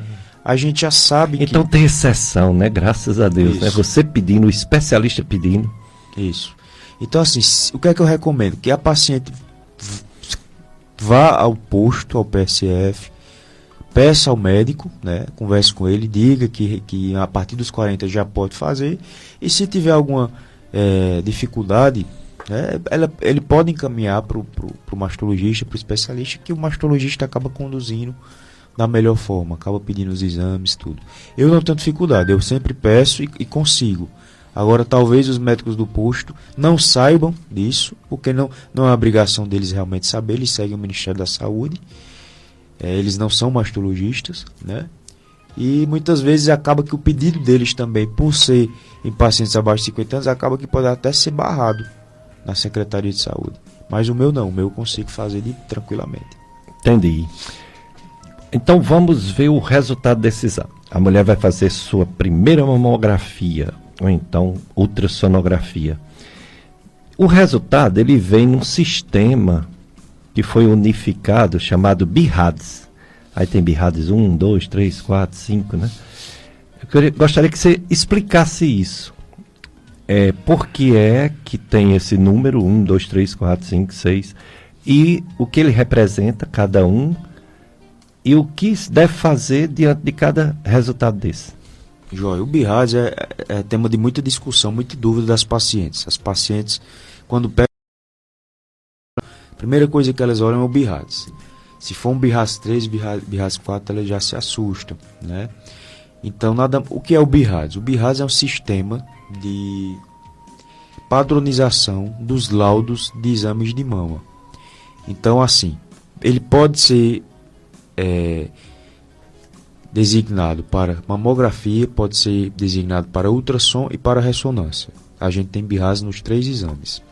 a gente já sabe então tem exceção, né? Graças a Deus. Né? Você pedindo, o especialista pedindo. Isso. Então, assim, o que é que eu recomendo? Que a paciente vá ao posto, ao PSF, peça ao médico, né? Converse com ele, diga que a partir dos 40 já pode fazer. E se tiver alguma dificuldade, né, ele pode encaminhar para o mastologista, para o especialista, que o mastologista acaba conduzindo da melhor forma, acaba pedindo os exames, tudo. Eu não tenho dificuldade, eu sempre peço e consigo. Agora, talvez os médicos do posto não saibam disso, porque não é obrigação deles realmente saber, eles seguem o Ministério da Saúde, eles não são mastologistas, né? E muitas vezes acaba que o pedido deles também, por ser em pacientes abaixo de 50 anos, acaba que pode até ser barrado na Secretaria de Saúde. Mas o meu não, o meu eu consigo fazer tranquilamente. Entendi. Então vamos ver o resultado desse exame. A mulher vai fazer sua primeira mamografia, ou então ultrassonografia. O resultado ele vem num sistema que foi unificado, chamado BIRADS. Aí tem BIRADS 1, 2, 3, 4, 5, né? Gostaria que você explicasse isso. Por que é que tem esse número 1, 2, 3, 4, 5, 6 e o que ele representa, cada um, e o que se deve fazer diante de cada resultado desse. Joia, o BIRADS é tema de muita discussão, muita dúvida das pacientes. As pacientes, quando pegam, a primeira coisa que elas olham é o BIRADS. Se for um BIRADS 3, BIRADS 4, elas já se assustam, né? Então, o que é o BIRADS? O BIRADS é um sistema de padronização dos laudos de exames de mama. Então, assim, ele pode ser designado para mamografia, pode ser designado para ultrassom e para ressonância. A gente tem BIRADS nos 3 exames.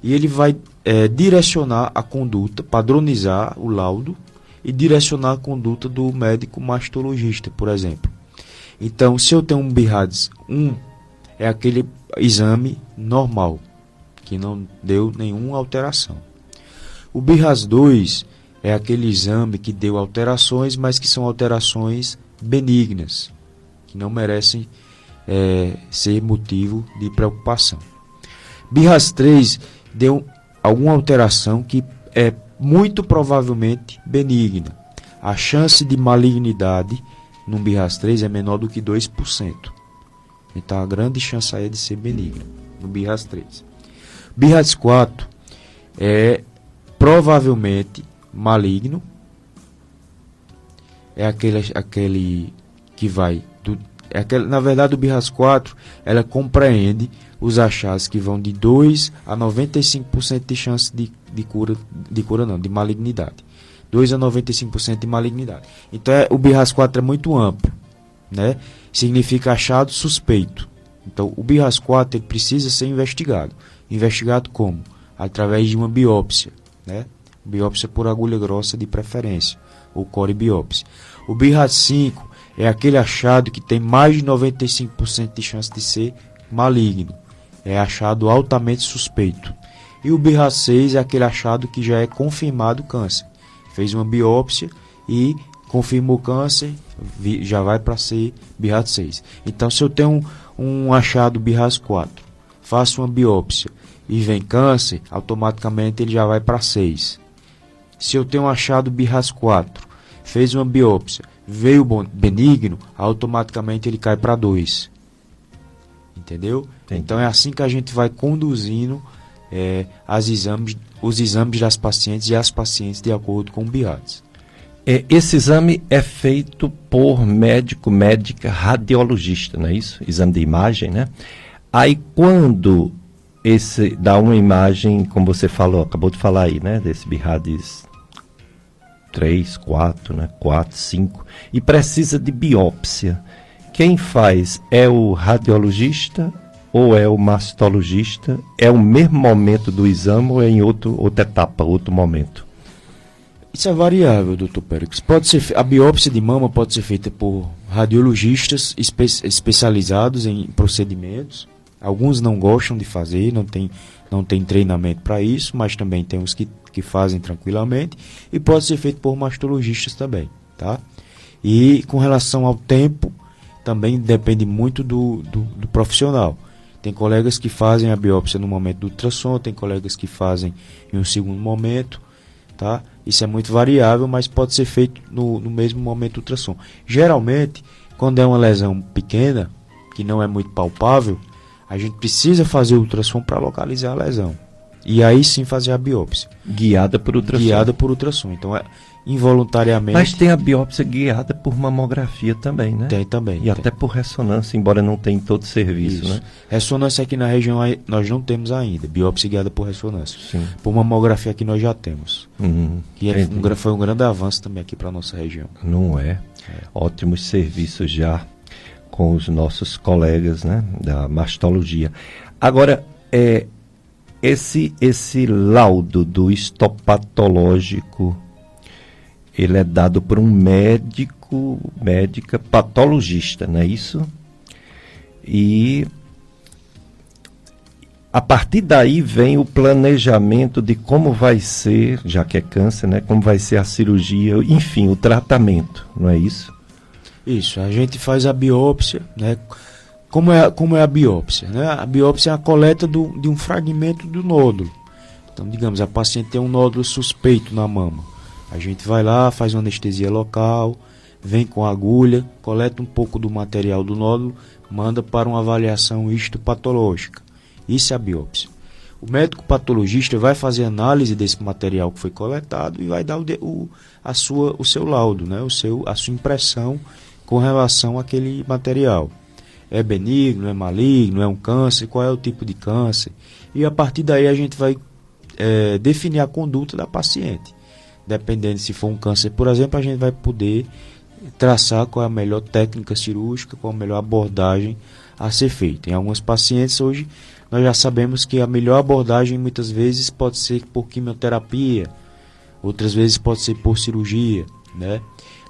E ele vai direcionar a conduta, padronizar o laudo e direcionar a conduta do médico mastologista, por exemplo. Então, se eu tenho um BIRADS 1, é aquele exame normal, que não deu nenhuma alteração. O BIRADS 2 é aquele exame que deu alterações, mas que são alterações benignas, que não merecem ser motivo de preocupação. BIRADS 3 deu alguma alteração que é muito provavelmente benigna. A chance de malignidade no BIRADS 3 é menor do que 2%. Então a grande chance aí é de ser benigna no BIRADS 3. BIRADS 4 é provavelmente maligno. É aquele que vai na verdade, o BIRADS 4 ela compreende os achados que vão de 2 a 95% de chance de malignidade. 2 a 95% de malignidade. Então, o BIRADS 4 é muito amplo, né? Significa achado suspeito. Então, o BIRADS 4 ele precisa ser investigado. Investigado como? Através de uma biópsia, né? Biópsia por agulha grossa de preferência, ou core-biópsia. O BIRADS 5 é aquele achado que tem mais de 95% de chance de ser maligno. É achado altamente suspeito. E o BIRADS 6 é aquele achado que já é confirmado câncer. Fez uma biópsia e confirmou câncer, já vai para ser BIRADS 6. Então, se eu tenho um achado BIRADS 4, faço uma biópsia e vem câncer, automaticamente ele já vai para 6. Se eu tenho um achado BIRADS 4, fez uma biópsia, veio benigno, automaticamente ele cai para 2. Entendeu? Entendi. Então é assim que a gente vai conduzindo os exames das pacientes e as pacientes de acordo com o BIRADS. Esse exame é feito por médica radiologista, não é isso? Exame de imagem, né? Aí quando esse dá uma imagem, como você falou, acabou de falar aí, né? Desse BIRADS 3, 4, né? 4, 5, e precisa de biópsia. Quem faz é o radiologista ou é o mastologista? É o mesmo momento do exame ou é em outra etapa, outro momento? Isso é variável, Dr. Péricles. A biópsia de mama pode ser feita por radiologistas especializados em procedimentos. Alguns não gostam de fazer, não tem treinamento para isso, mas também tem os que fazem tranquilamente. E pode ser feito por mastologistas também, tá? E com relação ao tempo, também depende muito do profissional. Tem colegas que fazem a biópsia no momento do ultrassom, tem colegas que fazem em um segundo momento, tá? Isso é muito variável, mas pode ser feito no mesmo momento do ultrassom. Geralmente, quando é uma lesão pequena, que não é muito palpável, a gente precisa fazer o ultrassom para localizar a lesão. E aí sim fazer a biópsia. Guiada por ultrassom. Guiada por ultrassom. Então, involuntariamente. Mas tem a biópsia guiada por mamografia também, né? Tem também. E até por ressonância, embora não tenha em todo serviço, Isso. né? Ressonância aqui na região nós não temos ainda. Biópsia guiada por ressonância. Sim. Por mamografia aqui nós já temos. Que Entendi. foi um grande avanço também aqui para a nossa região. Não é? Ótimos serviços já com os nossos colegas, né, da mastologia. Agora, esse laudo do histopatológico, ele é dado por um médica patologista, não é isso? E a partir daí vem o planejamento de como vai ser, já que é câncer, né, como vai ser a cirurgia, enfim, o tratamento, não é isso? Isso, a gente faz a biópsia, né? Como é a biópsia? Né? A biópsia é a coleta de um fragmento do nódulo. Então, digamos, a paciente tem um nódulo suspeito na mama. A gente vai lá, faz uma anestesia local, vem com a agulha, coleta um pouco do material do nódulo, manda para uma avaliação histopatológica. Isso é a biópsia. O médico patologista vai fazer análise desse material que foi coletado e vai dar o seu laudo, né? A sua impressão com relação àquele material. É benigno, é maligno, é um câncer, qual é o tipo de câncer. E a partir daí a gente vai definir a conduta da paciente. Dependendo se for um câncer, por exemplo, a gente vai poder traçar qual é a melhor técnica cirúrgica, qual a melhor abordagem a ser feita. Em algumas pacientes hoje nós já sabemos que a melhor abordagem muitas vezes pode ser por quimioterapia, outras vezes pode ser por cirurgia, né?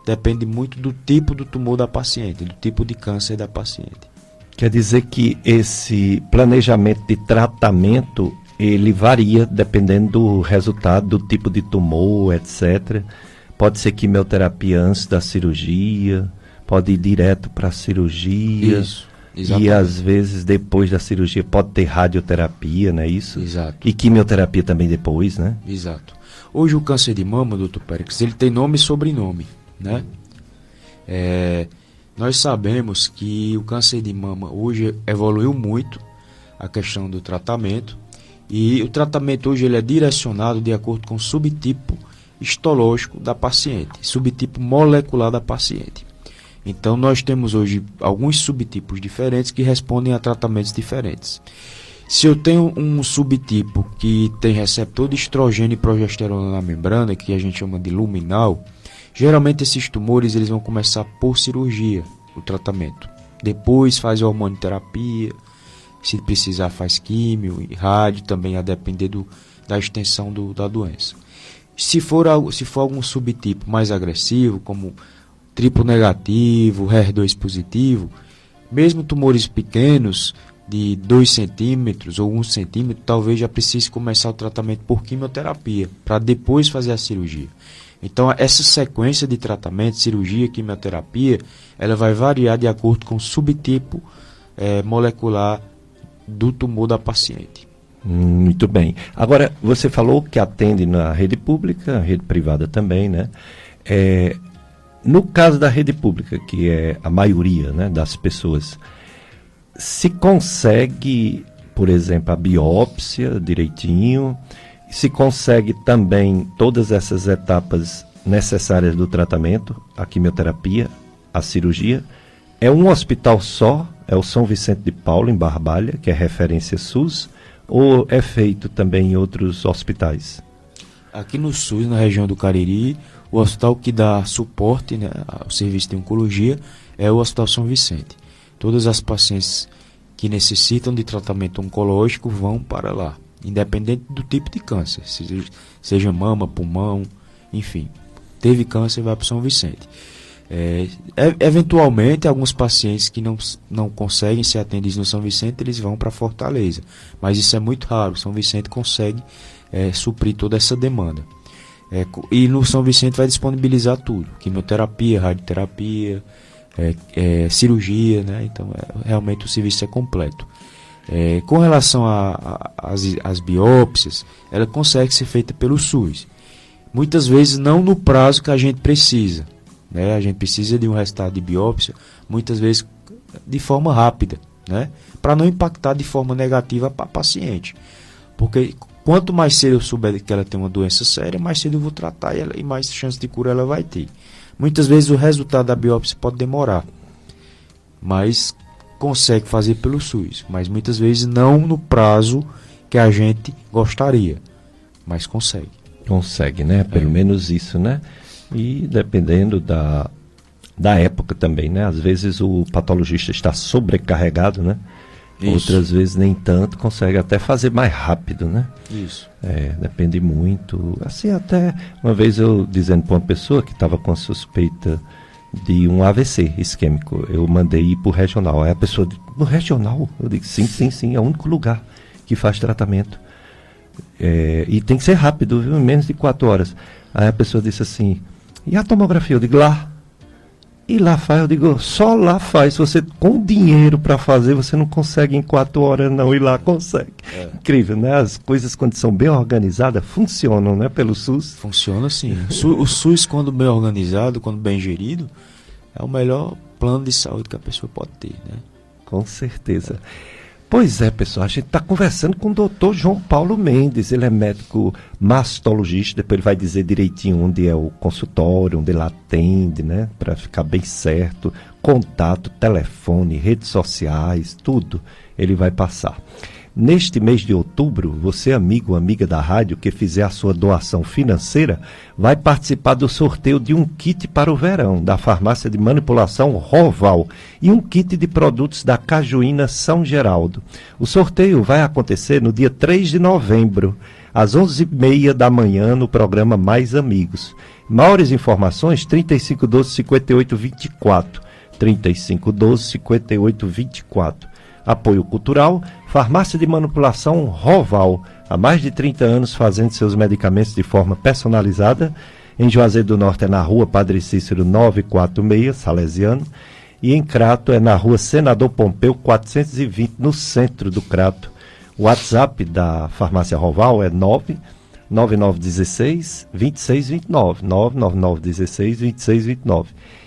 Depende muito do tipo do tumor da paciente, do tipo de câncer da paciente. Quer dizer que esse planejamento de tratamento, ele varia dependendo do resultado, do tipo de tumor, etc. Pode ser quimioterapia antes da cirurgia, pode ir direto para a cirurgia. Isso, exatamente. E às vezes depois da cirurgia pode ter radioterapia, não é isso? Exato. E quimioterapia também depois, né? Exato. Hoje o câncer de mama, Dr. Péricles, ele tem nome e sobrenome, né? Nós sabemos que o câncer de mama hoje evoluiu muito a questão do tratamento, e o tratamento hoje ele é direcionado de acordo com o subtipo histológico da paciente, subtipo molecular da paciente. Então nós temos hoje alguns subtipos diferentes que respondem a tratamentos diferentes. Se eu tenho um subtipo que tem receptor de estrogênio e progesterona na membrana, que a gente chama de luminal, geralmente esses tumores eles vão começar por cirurgia, o tratamento. Depois faz hormonioterapia, se precisar faz químio e rádio, também a depender da extensão da doença. Se for algum subtipo mais agressivo, como triplo negativo, HER2 positivo, mesmo tumores pequenos, de 2 centímetros ou 1 centímetro, talvez já precise começar o tratamento por quimioterapia, para depois fazer a cirurgia. Então, essa sequência de tratamento, cirurgia, quimioterapia, ela vai variar de acordo com o subtipo molecular do tumor da paciente. Muito bem. Agora, você falou que atende na rede pública, rede privada também, né? No caso da rede pública, que é a maioria, né, das pessoas, se consegue, por exemplo, a biópsia direitinho, se consegue também todas essas etapas necessárias do tratamento, a quimioterapia, a cirurgia, é um hospital só, é o São Vicente de Paulo, em Barbalha, que é referência SUS, ou é feito também em outros hospitais? Aqui no SUS, na região do Cariri, o hospital que dá suporte, né, ao serviço de oncologia é o Hospital São Vicente. Todas as pacientes que necessitam de tratamento oncológico vão para lá, independente do tipo de câncer, seja mama, pulmão, enfim. Teve câncer, vai para o São Vicente. Eventualmente, alguns pacientes que não conseguem ser atendidos no São Vicente, eles vão para Fortaleza. Mas isso é muito raro. O São Vicente consegue suprir toda essa demanda. E no São Vicente vai disponibilizar tudo. Quimioterapia, radioterapia, cirurgia, né? Então, realmente o serviço é completo. Com relação às biópsias, ela consegue ser feita pelo SUS. Muitas vezes não no prazo que a gente precisa. Né? A gente precisa de um resultado de biópsia, muitas vezes de forma rápida, né? Para não impactar de forma negativa para a paciente. Porque quanto mais cedo eu souber que ela tem uma doença séria, mais cedo eu vou tratar ela e mais chance de cura ela vai ter. Muitas vezes o resultado da biópsia pode demorar, mas consegue fazer pelo SUS, mas muitas vezes não no prazo que a gente gostaria, mas consegue. Consegue, né? Pelo menos isso, né? E dependendo da época também, né? Às vezes o patologista está sobrecarregado, né? Isso. Outras vezes nem tanto, consegue até fazer mais rápido, né? Isso. Depende muito. Assim, até uma vez eu dizendo para uma pessoa que estava com a suspeita de um AVC isquêmico, eu mandei ir para o regional. Aí a pessoa disse, no regional? Eu digo, sim, é o único lugar que faz tratamento. E tem que ser rápido, viu? Em menos de 4 horas. Aí a pessoa disse assim, e a tomografia? Eu digo, lá. E lá faz, eu digo, só lá faz. Se você com dinheiro para fazer, você não consegue em 4 horas não, e lá consegue. Incrível, né? As coisas quando são bem organizadas, funcionam, né? Pelo SUS. Funciona sim. O SUS, quando bem organizado, quando bem gerido, é o melhor plano de saúde que a pessoa pode ter, né? Com certeza. Pois é, pessoal, a gente está conversando com o doutor João Paulo Mendes, ele é médico mastologista, depois ele vai dizer direitinho onde é o consultório, onde ele atende, né, para ficar bem certo, contato, telefone, redes sociais, tudo ele vai passar. Neste mês de outubro, você, amigo ou amiga da rádio, que fizer a sua doação financeira, vai participar do sorteio de um kit para o verão, da farmácia de manipulação Roval, e um kit de produtos da Cajuína São Geraldo. O sorteio vai acontecer no dia 3 de novembro, às 11h30 da manhã, no programa Mais Amigos. Maiores informações, 3512-5824, 3512-5824. Apoio cultural, Farmácia de Manipulação Roval, há mais de 30 anos fazendo seus medicamentos de forma personalizada. Em Juazeiro do Norte é na rua Padre Cícero 946, Salesiano, e em Crato é na rua Senador Pompeu 420, no centro do Crato. O WhatsApp da Farmácia Roval é 99916-2629, 99916-2629.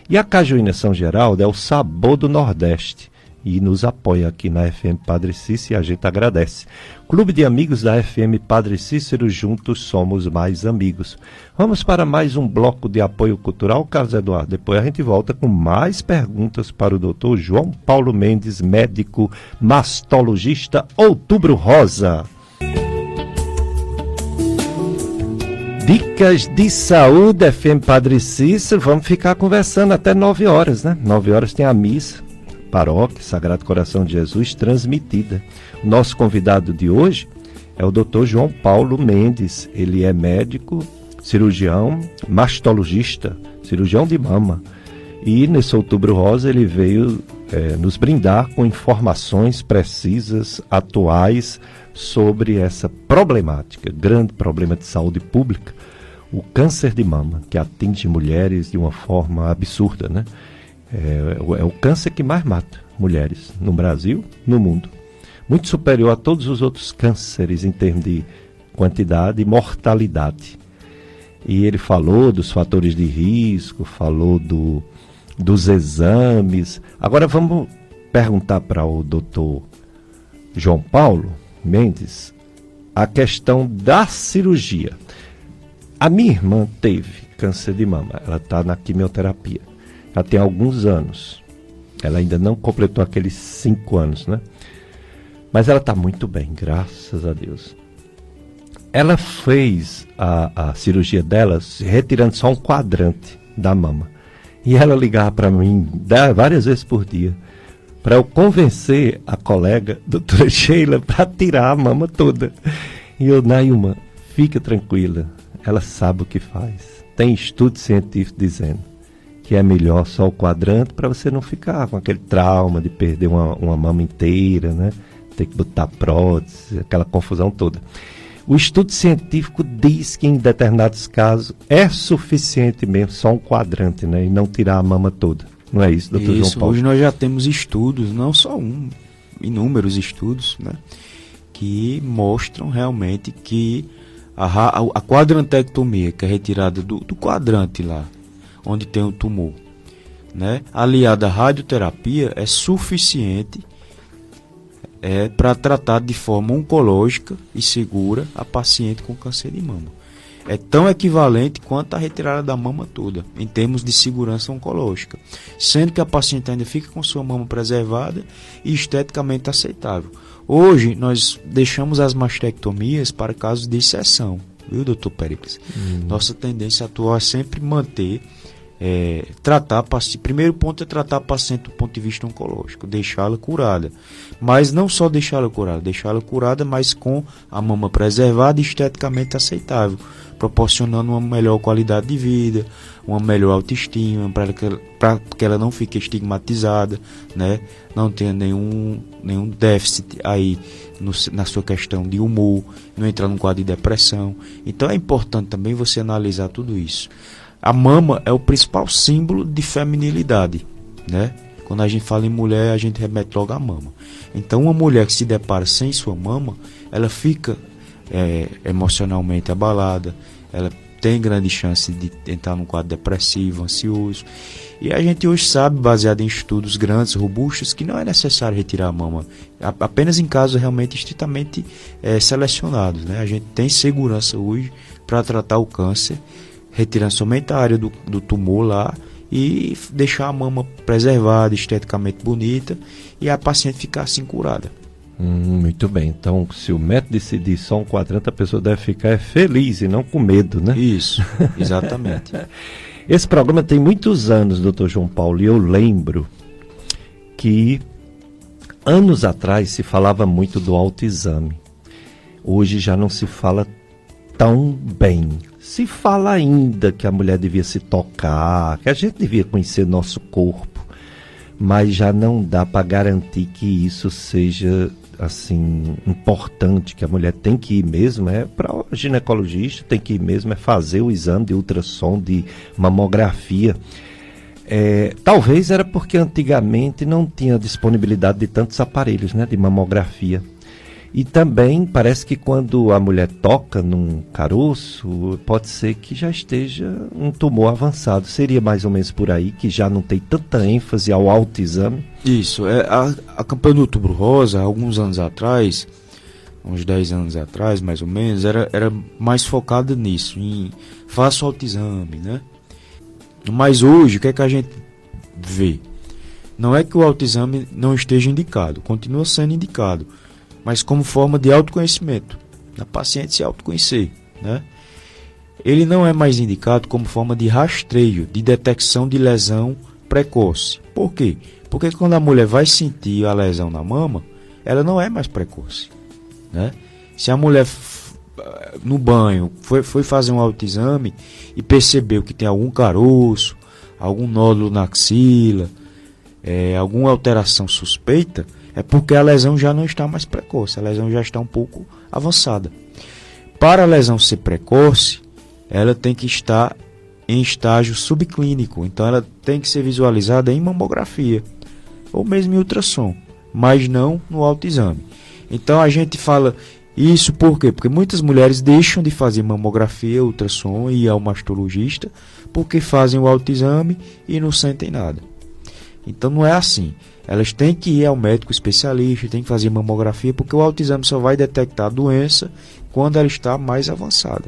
E a Cajuína São Geraldo é o sabor do Nordeste e nos apoia aqui na FM Padre Cícero e a gente agradece. Clube de Amigos da FM Padre Cícero, juntos somos mais amigos. Vamos para mais um bloco de apoio cultural, Carlos Eduardo. Depois a gente volta com mais perguntas para o doutor João Paulo Mendes, médico mastologista, Outubro Rosa. Dicas de saúde, FM Padre Cícero. Vamos ficar conversando até 9 horas, né? 9 horas tem a missa. Paróquia Sagrado Coração de Jesus transmitida. O nosso convidado de hoje é o Dr. João Paulo Mendes. Ele é médico, cirurgião, mastologista, cirurgião de mama. E nesse Outubro Rosa ele veio nos brindar com informações precisas, atuais, sobre essa problemática, grande problema de saúde pública, o câncer de mama, que atinge mulheres de uma forma absurda, né? É o câncer que mais mata mulheres no Brasil, no mundo. Muito superior a todos os outros cânceres em termos de quantidade e mortalidade. E ele falou dos fatores de risco, falou dos exames. Agora vamos perguntar para o doutor João Paulo Mendes a questão da cirurgia. A minha irmã teve câncer de mama, ela está na quimioterapia. Já tem alguns anos. Ela ainda não completou aqueles 5 anos, né? Mas ela está muito bem, graças a Deus. Ela fez a cirurgia dela retirando só um quadrante da mama. E ela ligava para mim várias vezes por dia para eu convencer a colega, doutora Sheila, para tirar a mama toda. E eu, Nailma, fica tranquila, ela sabe o que faz. Tem estudo científico dizendo que é melhor só o quadrante para você não ficar com aquele trauma de perder uma mama inteira, né? Ter que botar prótese, aquela confusão toda. O estudo científico diz que em determinados casos é suficiente mesmo só um quadrante, né? E não tirar a mama toda. Não é isso, doutor João Paulo? Hoje nós já temos estudos, não só inúmeros estudos, né? Que mostram realmente que a quadrantectomia, que é retirada do quadrante lá, onde tem o tumor, né, aliada à radioterapia, é suficiente para tratar de forma oncológica e segura a paciente com câncer de mama. É tão equivalente quanto a retirada da mama toda, em termos de segurança oncológica, sendo que a paciente ainda fica com sua mama preservada e esteticamente aceitável. Hoje, nós deixamos as mastectomias para casos de exceção, viu, doutor Péricles? Nossa tendência atual é sempre manter, tratar a paciente. Primeiro ponto é tratar a paciente do ponto de vista oncológico, deixá-la curada. Mas não só deixá-la curada, mas com a mama preservada e esteticamente aceitável, proporcionando uma melhor qualidade de vida, uma melhor autoestima, para que ela não fique estigmatizada, né? Não tenha nenhum déficit aí na sua questão de humor, não entrar num quadro de depressão. Então é importante também você analisar tudo isso. A mama é o principal símbolo de feminilidade, né? Quando a gente fala em mulher, a gente remete logo à mama. Então uma mulher que se depara sem sua mama, ela fica emocionalmente abalada, ela tem grande chance de entrar num quadro depressivo, ansioso. E a gente hoje sabe, baseado em estudos grandes, robustos, que não é necessário retirar a mama, apenas em casos realmente estritamente selecionados, né? A gente tem segurança hoje para tratar o câncer, retirando somente a área do tumor lá e deixar a mama preservada, esteticamente bonita, e a paciente ficar assim curada. Muito bem, então se o método decidir só um quadrante, a pessoa deve ficar feliz e não com medo, né? Isso, exatamente. Esse programa tem muitos anos, doutor João Paulo, e eu lembro que anos atrás se falava muito do autoexame. Hoje já não se fala tão bem. Se fala ainda que a mulher devia se tocar, que a gente devia conhecer nosso corpo, mas já não dá para garantir que isso seja assim importante, que a mulher tem que ir mesmo, para o ginecologista, tem que ir mesmo, fazer o exame de ultrassom, de mamografia. Talvez era porque antigamente não tinha disponibilidade de tantos aparelhos, né, de mamografia. E também parece que quando a mulher toca num caroço, pode ser que já esteja um tumor avançado. Seria mais ou menos por aí, que já não tem tanta ênfase ao autoexame? Isso. A campanha do Outubro Rosa, alguns anos atrás, uns 10 anos atrás, mais ou menos, era mais focada nisso, em faça o autoexame, né? Mas hoje, o que é que a gente vê? Não é que o autoexame não esteja indicado, continua sendo indicado, mas como forma de autoconhecimento, a paciente se autoconhecer, né? Ele não é mais indicado como forma de rastreio, de detecção de lesão precoce. Por quê? Porque quando a mulher vai sentir a lesão na mama, ela não é mais precoce, né? Se a mulher no banho foi fazer um autoexame e percebeu que tem algum caroço, algum nódulo na axila, alguma alteração suspeita, é porque a lesão já não está mais precoce, a lesão já está um pouco avançada. Para a lesão ser precoce, ela tem que estar em estágio subclínico, então ela tem que ser visualizada em mamografia, ou mesmo em ultrassom, mas não no autoexame. Então a gente fala isso por quê? Porque muitas mulheres deixam de fazer mamografia, ultrassom e ir ao mastologista, porque fazem o autoexame e não sentem nada. Então não é assim. Elas têm que ir ao médico especialista, têm que fazer mamografia, porque o autoexame só vai detectar a doença quando ela está mais avançada.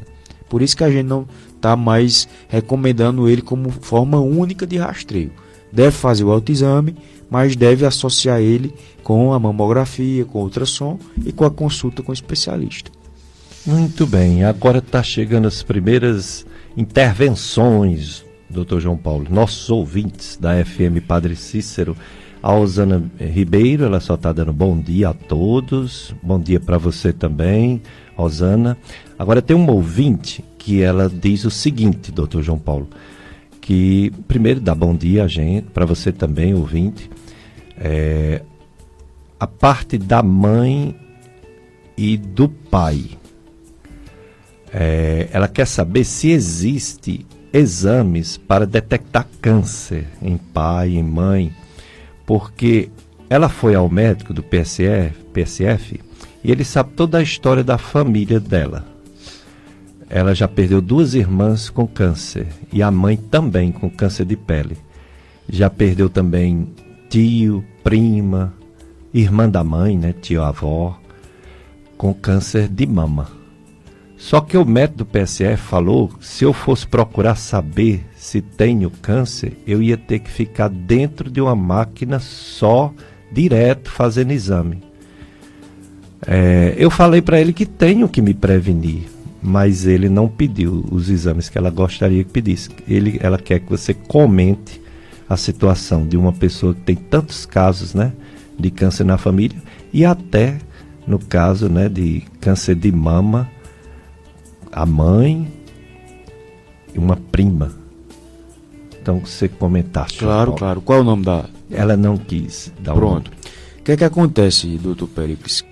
Por isso que a gente não está mais recomendando ele como forma única de rastreio. Deve fazer o autoexame, mas deve associar ele com a mamografia, com o ultrassom e com a consulta com o especialista. Muito bem, agora está chegando as primeiras intervenções, doutor João Paulo. Nossos ouvintes da FM Padre Cícero. A Osana Ribeiro, ela só está dando bom dia a todos. Bom dia para você também, Osana. Agora tem uma ouvinte que ela diz o seguinte, doutor João Paulo, que primeiro dá bom dia a gente, para você também, ouvinte. A parte da mãe e do pai. Ela quer saber se existe exames para detectar câncer em pai, em mãe, porque ela foi ao médico do PSF e ele sabe toda a história da família dela. Ela já perdeu 2 irmãs com câncer e a mãe também com câncer de pele. Já perdeu também tio, prima, irmã da mãe, né, tio-avó, com câncer de mama. Só que o médico do PSF falou que se eu fosse procurar saber se tenho câncer, eu ia ter que ficar dentro de uma máquina só, direto, fazendo exame. Eu falei para ele que tenho que me prevenir, mas ele não pediu os exames que ela gostaria que pedisse. Ela quer que você comente a situação de uma pessoa que tem tantos casos, né, de câncer na família, e até no caso, né, de câncer de mama, a mãe e uma prima. Então você comentaste. Claro. Qual é o nome da... Ela não quis dar Pronto. O que é que acontece, doutor Péricles?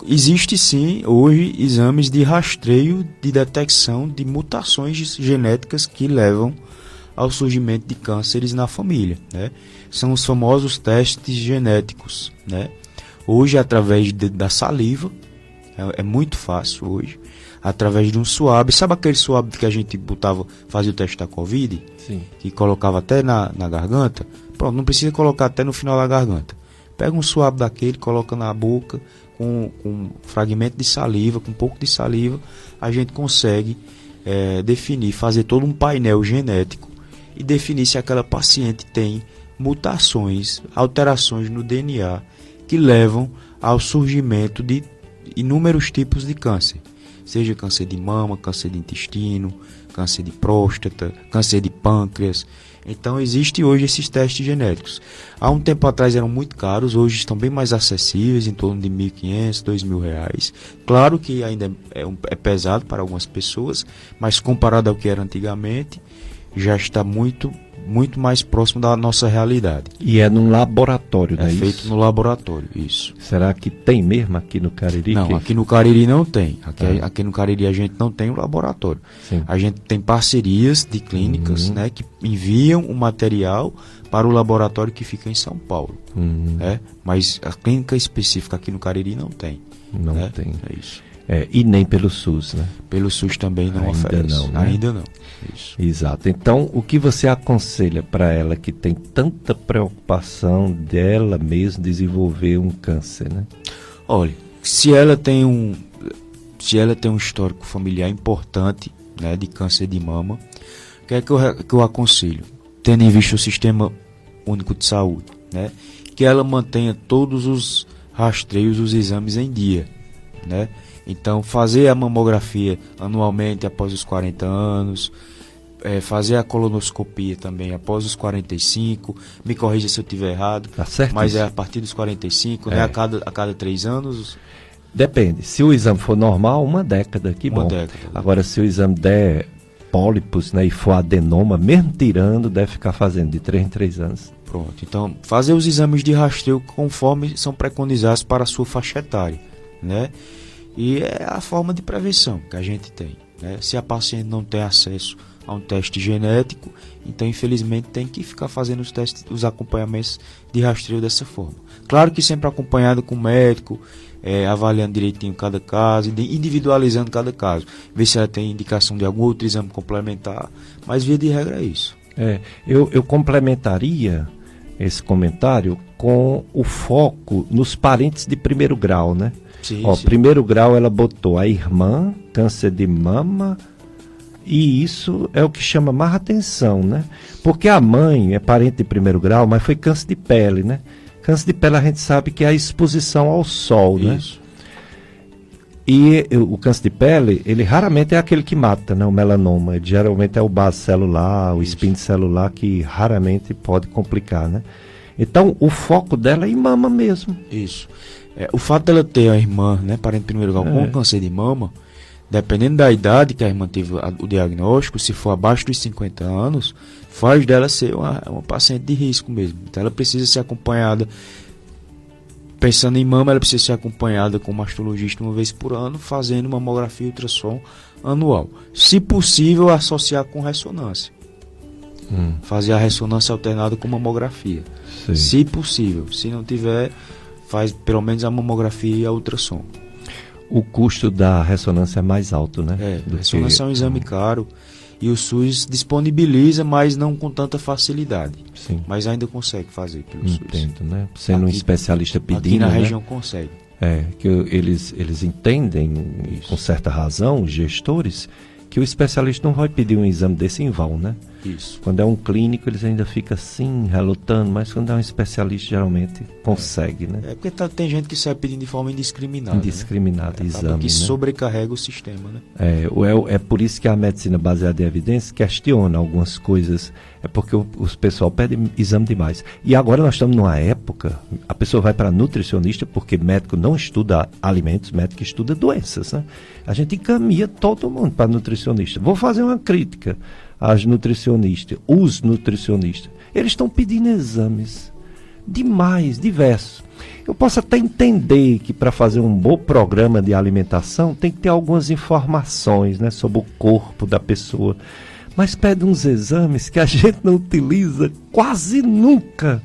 Existe sim hoje exames de rastreio de detecção de mutações genéticas que levam ao surgimento de cânceres na família, né? São os famosos testes genéticos, né? Hoje, através da saliva, é muito fácil hoje, através de um suave. Sabe aquele suave que a gente fazia o teste da Covid? Sim. Que colocava até na garganta? Pronto, não precisa colocar até no final da garganta. Pega um suave daquele, coloca na boca, com um fragmento de saliva, com um pouco de saliva, a gente consegue definir, fazer todo um painel genético e definir se aquela paciente tem mutações, alterações no DNA que levam ao surgimento de inúmeros tipos de câncer. Seja câncer de mama, câncer de intestino, câncer de próstata, câncer de pâncreas. Então existe hoje esses testes genéticos. Há um tempo atrás eram muito caros, hoje estão bem mais acessíveis, em torno de R$ 1.500, R$ 2.000. Claro que ainda é pesado para algumas pessoas, mas comparado ao que era antigamente, já está muito mais próximo da nossa realidade. E é num laboratório, não é isso? É feito no laboratório, isso. Será que tem mesmo aqui no Cariri? Não, aqui no Cariri não tem. Aqui no Cariri a gente não tem um laboratório. Sim. A gente tem parcerias de clínicas, né, que enviam o material para o laboratório que fica em São Paulo. Mas a clínica específica aqui no Cariri não tem. Não né? tem. É isso. E nem pelo SUS, né? Pelo SUS também não oferece. Não, né? Ainda não. Isso. Exato. Então, o que você aconselha para ela que tem tanta preocupação dela mesmo desenvolver um câncer, né? Olha, se ela tem um histórico familiar importante, né, de câncer de mama, o que é que eu aconselho? Tendo em vista o Sistema Único de Saúde, né? Que ela mantenha todos os rastreios, os exames em dia, né? Então, fazer a mamografia anualmente após os 40 anos, fazer a colonoscopia também após os 45, me corrija se eu estiver errado, tá certo, mas isso. É a partir dos 45, né? A cada 3 anos. Depende, se o exame for normal, 1 década, que bom. Agora, se o exame der pólipos, né, e for adenoma, mesmo tirando, deve ficar fazendo de 3 em 3 anos. Pronto, então fazer os exames de rastreio conforme são preconizados para a sua faixa etária, né? E é a forma de prevenção que a gente tem, né? Se a paciente não tem acesso a um teste genético, então infelizmente tem que ficar fazendo os acompanhamentos de rastreio dessa forma. Claro que sempre acompanhado com o médico, avaliando direitinho cada caso, individualizando cada caso, ver se ela tem indicação de algum outro exame complementar, mas via de regra é isso. Eu complementaria esse comentário com o foco nos parentes de primeiro grau, né? Sim. Primeiro grau ela botou a irmã, câncer de mama, e isso é o que chama mais atenção, né? Porque a mãe é parente de primeiro grau, mas foi câncer de pele, né? Câncer de pele a gente sabe que é a exposição ao sol, isso. Né? E o câncer de pele, ele raramente é aquele que mata, né? O melanoma, ele geralmente é o base celular, o espinho celular, que raramente pode complicar, né? Então, o foco dela é em mama mesmo. Isso. O fato dela ter a irmã, né, parente de primeiro grau com câncer de mama, dependendo da idade que a irmã teve o diagnóstico, se for abaixo dos 50 anos, faz dela ser uma paciente de risco mesmo. Então ela precisa ser acompanhada, pensando em mama, ela precisa ser acompanhada com um mastologista 1 vez por ano, fazendo mamografia e ultrassom anual. Se possível, associar com ressonância. Fazer a ressonância alternada com mamografia. Sim. Se possível. Se não tiver, faz pelo menos a mamografia e a ultrassom. O custo da ressonância é mais alto, né? A ressonância é um exame caro E o SUS disponibiliza, mas não com tanta facilidade. Sim. Mas ainda consegue fazer pelo SUS. Entendo, né? Sendo um especialista pedindo, aqui na né? região consegue. Que eles entendem, com certa razão, os gestores, que o especialista não vai pedir um exame desse em vão, né? Isso. Quando é um clínico, eles ainda ficam assim, relutando, mas quando é um especialista, geralmente consegue, né? Porque tem gente que sai pedindo de forma indiscriminada. Indiscriminada, né? exame, que né? sobrecarrega o sistema, né? É por isso que a medicina baseada em evidência questiona algumas coisas. É porque os pessoal pede exame demais. E agora nós estamos numa época, a pessoa vai para nutricionista, porque médico não estuda alimentos, médico estuda doenças, né? A gente encaminha todo mundo para nutricionista. Vou fazer uma crítica às nutricionistas, os nutricionistas. Eles estão pedindo exames demais, diversos. Eu posso até entender que para fazer um bom programa de alimentação tem que ter algumas informações, né, sobre o corpo da pessoa. Mas pede uns exames que a gente não utiliza quase nunca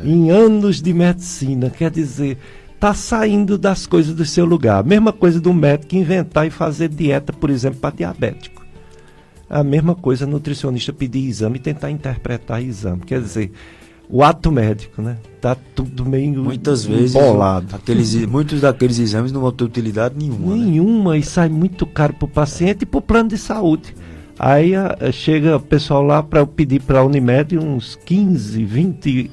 em anos de medicina. Quer dizer, está saindo das coisas do seu lugar. Mesma coisa do médico inventar e fazer dieta, por exemplo, para diabético. A mesma coisa nutricionista pedir exame e tentar interpretar exame. Quer dizer, o ato médico, né? Tá tudo meio muitas vezes embolado. Muitos daqueles exames não vão ter utilidade nenhuma. Nenhuma, né? E sai muito caro para o paciente e para o plano de saúde. Aí chega o pessoal lá para eu pedir para a Unimed uns 15, 20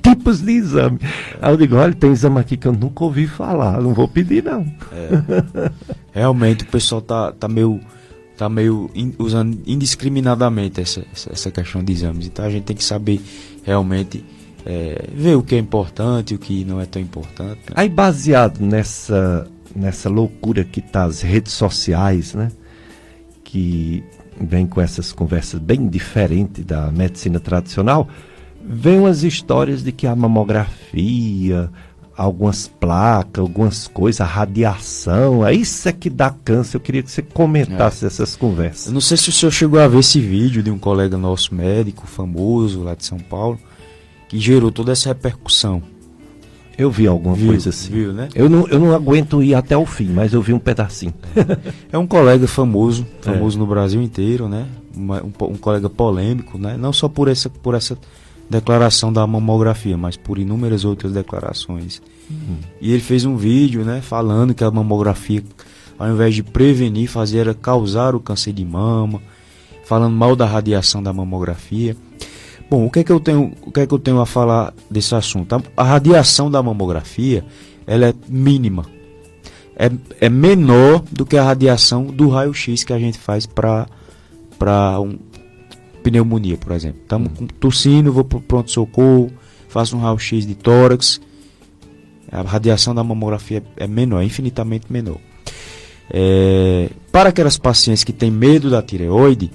tipos de exame. Aí eu digo, olha, tem exame aqui que eu nunca ouvi falar, não vou pedir não. Realmente o pessoal tá meio usando indiscriminadamente essa questão de exames. Então a gente tem que saber realmente ver o que é importante e o que não é tão importante. Né? Aí baseado nessa loucura que tá as redes sociais, né? Que vem com essas conversas bem diferentes da medicina tradicional, vem umas histórias de que a mamografia, algumas placas, algumas coisas, a radiação, isso é que dá câncer. Eu queria que você comentasse essas conversas. Eu não sei se o senhor chegou a ver esse vídeo de um colega nosso médico, famoso, lá de São Paulo, que gerou toda essa repercussão. Eu vi alguma coisa assim. Viu, né? Eu não aguento ir até o fim, mas eu vi um pedacinho. É um colega famoso no Brasil inteiro, né? Um colega polêmico, né? Não só por essa declaração da mamografia, mas por inúmeras outras declarações. E ele fez um vídeo, né? Falando que a mamografia, ao invés de prevenir, era causar o câncer de mama, falando mal da radiação da mamografia. Bom, o que é que eu tenho a falar desse assunto? A radiação da mamografia, ela é mínima. É menor do que a radiação do raio-x que a gente faz para pneumonia, por exemplo. Estamos tossindo, vou para o pronto-socorro, faço um raio-x de tórax. A radiação da mamografia é menor, é infinitamente menor. Para aquelas pacientes que têm medo da tireoide,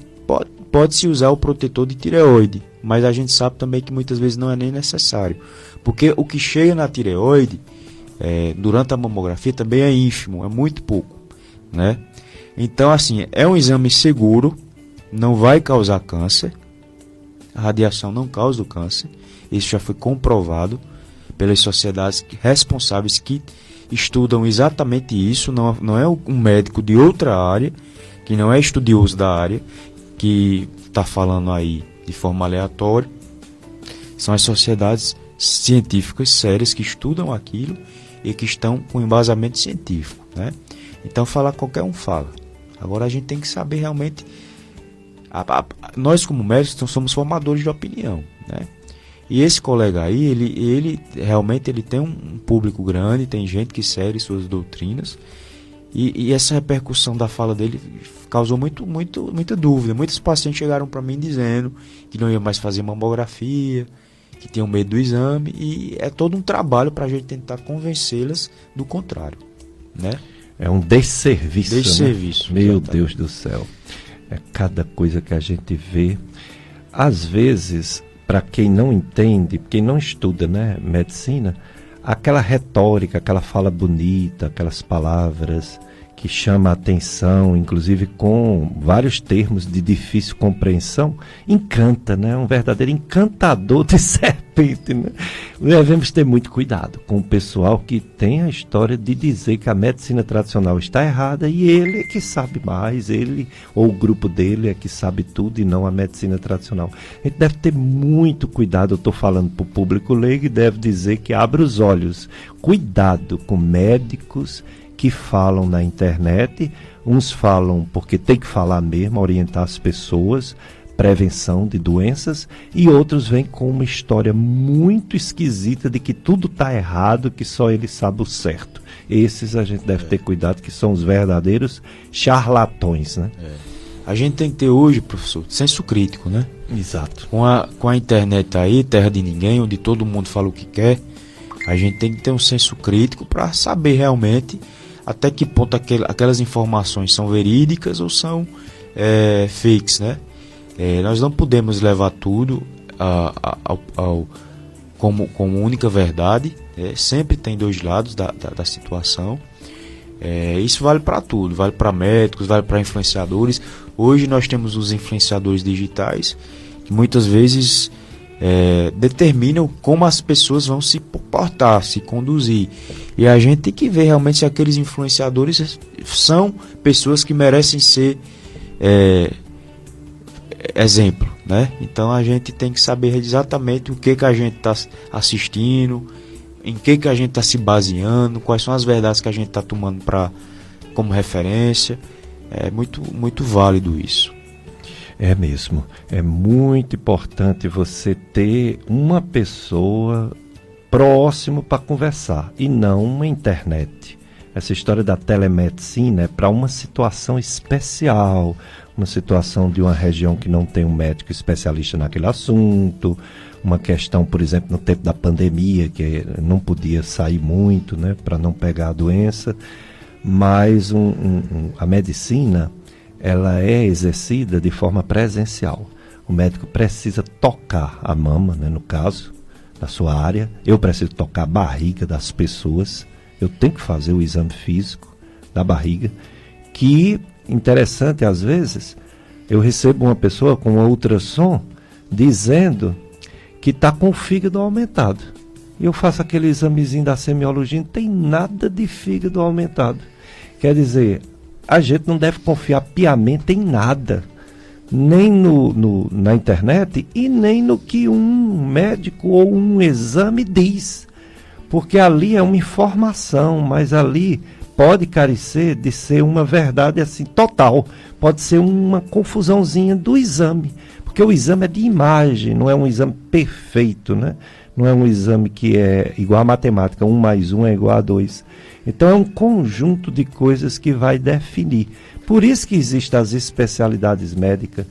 pode-se usar o protetor de tireoide, mas a gente sabe também que muitas vezes não é nem necessário, porque o que chega na tireoide durante a mamografia também é ínfimo, é muito pouco, né? Então, assim, é um exame seguro, não vai causar câncer, a radiação não causa o câncer, isso já foi comprovado pelas sociedades responsáveis que estudam exatamente isso, não é um médico de outra área, que não é estudioso da área, que está falando aí de forma aleatória. São as sociedades científicas sérias que estudam aquilo e que estão com embasamento científico, né? Então falar qualquer um fala. Agora a gente tem que saber realmente, nós como médicos somos formadores de opinião, né? E esse colega aí, ele realmente tem um público grande, tem gente que segue suas doutrinas. E essa repercussão da fala dele causou muita dúvida. Muitos pacientes chegaram para mim dizendo que não ia mais fazer mamografia, que tinham medo do exame. E é todo um trabalho para a gente tentar convencê-las do contrário, né? É um desserviço. Desserviço. Né? Meu Deus do céu. É cada coisa que a gente vê. Às vezes, para quem não entende, quem não estuda, né, medicina, aquela retórica, aquela fala bonita, aquelas palavras que chamam a atenção, inclusive com vários termos de difícil compreensão, encanta, né? Um verdadeiro encantador de serpente. repente, né? Devemos ter muito cuidado com o pessoal que tem a história de dizer que a medicina tradicional está errada e ele é que sabe mais, ele ou o grupo dele é que sabe tudo e não a medicina tradicional. A gente deve ter muito cuidado, eu estou falando para o público leigo e deve dizer que abra os olhos. Cuidado com médicos que falam na internet, uns falam porque tem que falar mesmo, orientar as pessoas, prevenção de doenças, e outros vêm com uma história muito esquisita de que tudo está errado, que só ele sabe o certo. Esses a gente deve ter cuidado, que são os verdadeiros charlatões, né? A gente tem que ter hoje, professor, senso crítico, né? Exato. Com a internet aí, terra de ninguém, onde todo mundo fala o que quer, a gente tem que ter um senso crítico para saber realmente até que ponto aquelas informações são verídicas ou são fakes, né? Nós não podemos levar tudo como única verdade, sempre tem dois lados da situação. Isso vale para tudo, vale para médicos, vale para influenciadores. Hoje nós temos os influenciadores digitais que muitas vezes determinam como as pessoas vão se comportar, se conduzir. E a gente tem que ver realmente se aqueles influenciadores são pessoas que merecem ser exemplo, né? Então a gente tem que saber exatamente o que a gente está assistindo, em que a gente está se baseando, quais são as verdades que a gente está tomando como referência. É muito, muito válido isso. É mesmo. É muito importante você ter uma pessoa próximo para conversar e não uma internet. Essa história da telemedicina é para uma situação especial, uma situação de uma região que não tem um médico especialista naquele assunto, uma questão, por exemplo, no tempo da pandemia, que não podia sair muito, né, para não pegar a doença, mas a medicina, ela é exercida de forma presencial. O médico precisa tocar a mama, né, no caso, da sua área, eu preciso tocar a barriga das pessoas, eu tenho que fazer o exame físico da barriga, que, interessante, às vezes, eu recebo uma pessoa com um ultrassom dizendo que está com o fígado aumentado. E eu faço aquele examezinho da semiologia, não tem nada de fígado aumentado. Quer dizer, a gente não deve confiar piamente em nada, nem na internet e nem no que um médico ou um exame diz. Porque ali é uma informação, mas ali pode carecer de ser uma verdade assim total. Pode ser uma confusãozinha do exame, porque o exame é de imagem, não é um exame perfeito, né? Não é um exame que é igual à matemática, 1 mais 1 é igual a 2. Então é um conjunto de coisas que vai definir. Por isso que existem as especialidades médicas.